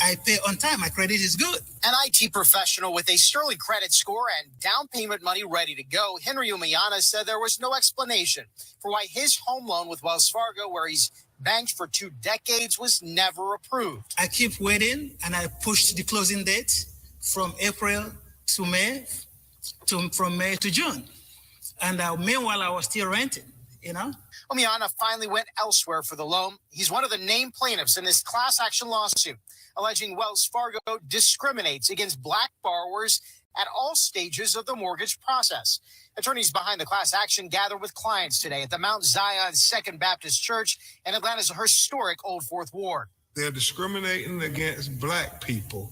I pay on time. My credit is good. An IT professional with a sterling credit score and down payment money ready to go, Henry Umayana, said there was no explanation for why his home loan with Wells Fargo, where he's banked for 2 decades, was never approved. I keep waiting, and I pushed the closing date from April to May, from May to June. And meanwhile, I was still renting, you know. Umayana finally went elsewhere for the loan. He's one of the named plaintiffs in this class action lawsuit, alleging Wells Fargo discriminates against Black borrowers at all stages of the mortgage process. Attorneys behind the class action gathered with clients today at the Mount Zion Second Baptist Church in Atlanta's historic Old Fourth Ward. They're discriminating against Black people,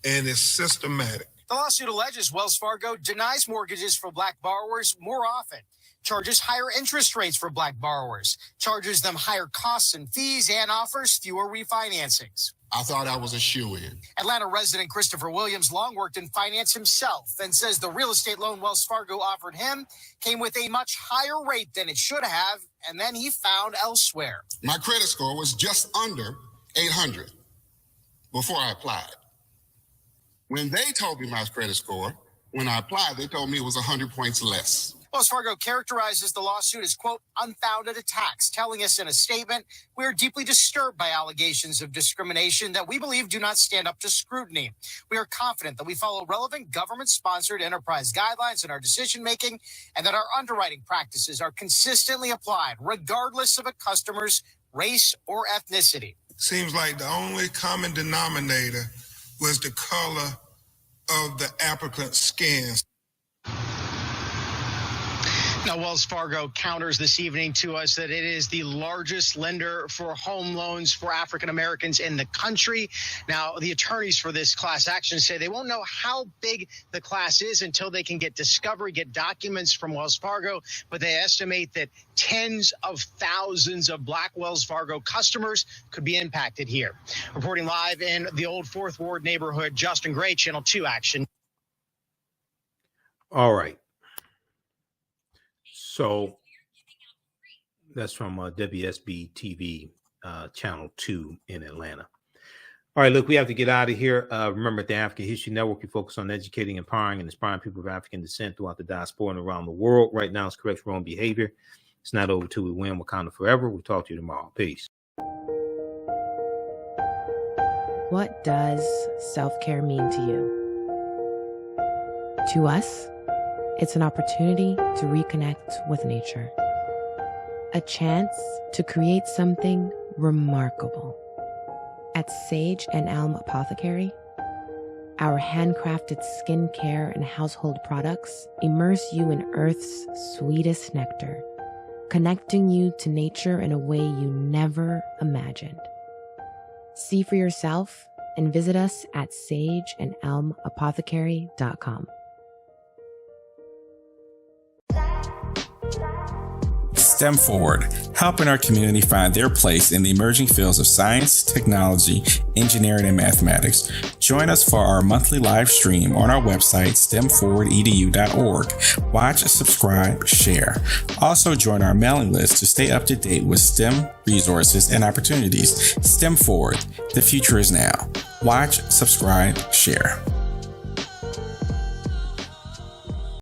and it's systematic. The lawsuit alleges Wells Fargo denies mortgages for Black borrowers more often, charges higher interest rates for Black borrowers, charges them higher costs and fees, and offers fewer refinancings. I thought I was a shoo-in. Atlanta resident Christopher Williams long worked in finance himself and says the real estate loan Wells Fargo offered him came with a much higher rate than it should have, and then he found elsewhere. My credit score was just under 800 before I applied. When they told me my credit score, when I applied, they told me it was 100 points less. Wells Fargo characterizes the lawsuit as, quote, unfounded attacks, telling us in a statement, we are deeply disturbed by allegations of discrimination that we believe do not stand up to scrutiny. We are confident that we follow relevant government-sponsored enterprise guidelines in our decision-making and that our underwriting practices are consistently applied, regardless of a customer's race or ethnicity. Seems like the only common denominator was the color of the applicant's skin. Now, Wells Fargo counters this evening to us that it is the largest lender for home loans for African Americans in the country. Now, the attorneys for this class action say they won't know how big the class is until they can get discovery, get documents from Wells Fargo, but they estimate that tens of thousands of Black Wells Fargo customers could be impacted here. Reporting live in the Old Fourth Ward neighborhood, Justin Gray, Channel 2 Action. All right. So that's from WSB TV, Channel 2 in Atlanta. All right, look, we have to get out of here. Remember, at the African History Network, we focus on educating, empowering, and inspiring people of African descent throughout the diaspora and around the world. Right now, it's correct wrong behavior. It's not over till we win. Wakanda forever. We'll talk to you tomorrow. Peace. What does self-care mean to you? To us, it's an opportunity to reconnect with nature. A chance to create something remarkable. At Sage and Elm Apothecary, our handcrafted skincare and household products immerse you in Earth's sweetest nectar, connecting you to nature in a way you never imagined. See for yourself and visit us at sageandelmapothecary.com. STEM Forward, helping our community find their place in the emerging fields of science, technology, engineering, and mathematics. Join us for our monthly live stream on our website, stemforwardedu.org. Watch, subscribe, share. Also join our mailing list to stay up to date with STEM resources and opportunities. STEM Forward, the future is now. Watch, subscribe, share.